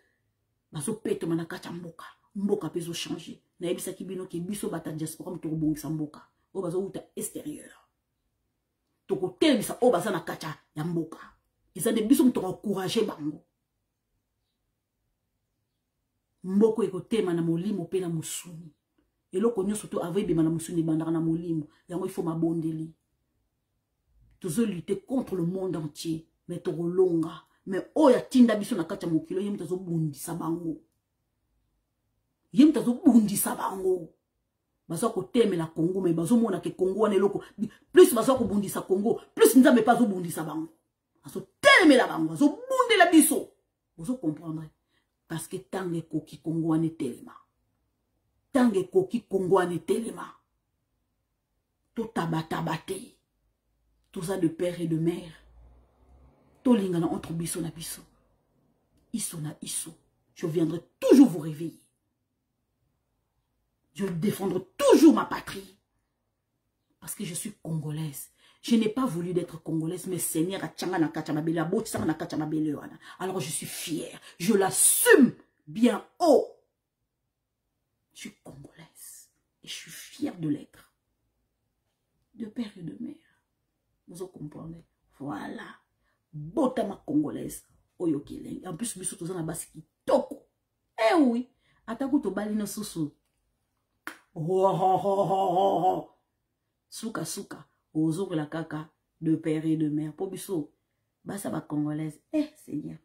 peto na kacha mboka. Mboka pe zo changer. Na ebisa ki bino ki biso bata diaspora mtoko bongisa mboka. O bazo uta extérieur. Toko telebisa o baza na kacha ya mboka. Isa de biso mtoko encourager bango. Mboko eko tema na molimo pe na musuni. Eloko nyo surtout avoye bema na musuni bandaka na molimo. Yango il faut mabondeli. Toujours lutter contre le monde entier. Mais toko longa. Mais oya tinda biso na kacha mokilo. Yem tazo bundi sabango. Yem tazo bundi sabango. Bazo ko teme la Congo. Mais bazo mona ke Congo wane loko. Plus bazo ko bundi sa Congo. Plus nza me pazo bundi sabango. Bazo teme la bango. Bazo bundi la biso. Bazo comprendre. Parce que tangue koki Congo wane telema. Tangue koki Congo wane telema. To tabatabate. Tout ça de père et de mère. Tout lingana entre biso na biso. Iso na iso. Je viendrai toujours vous réveiller. Je défendrai toujours ma patrie. Parce que je suis congolaise. Je n'ai pas voulu d'être congolaise, mais Seigneur a tchanga na kacha mabele, a botsa na kacha mabele. Alors je suis fière. Je l'assume bien haut. Je suis congolaise. Et je suis fière de l'être. De père et de mère. Vous comprenez? Voilà. Botama congolaise. Oyo kileng. En plus, biso toza na basi kitoko. Eh oui. Ataku to bali no susu. Oh. Souka souka. Ozo la kaka de père et de mère. Po biso. Basa ba congolaise. Eh Seigneur.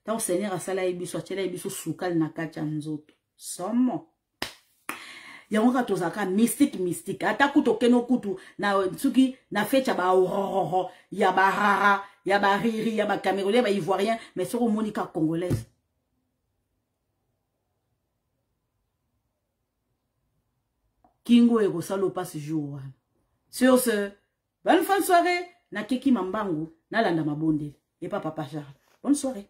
Tant Seigneur a sala biso atela biso souka na kacha nzoto. Somo. Yango ka tozaka mystique ata kuto keno kutu na tsuki na fecha ba ho ya ba rara ya ba riri ya ba camerounais ba ivoirien mais sur monika congolaise Kingo et Rosalo passe jour. Sur ce, bonne fin de soirée. Na keki mambango, na landa mabonde. Et pas Papa Charles. Bonne soirée.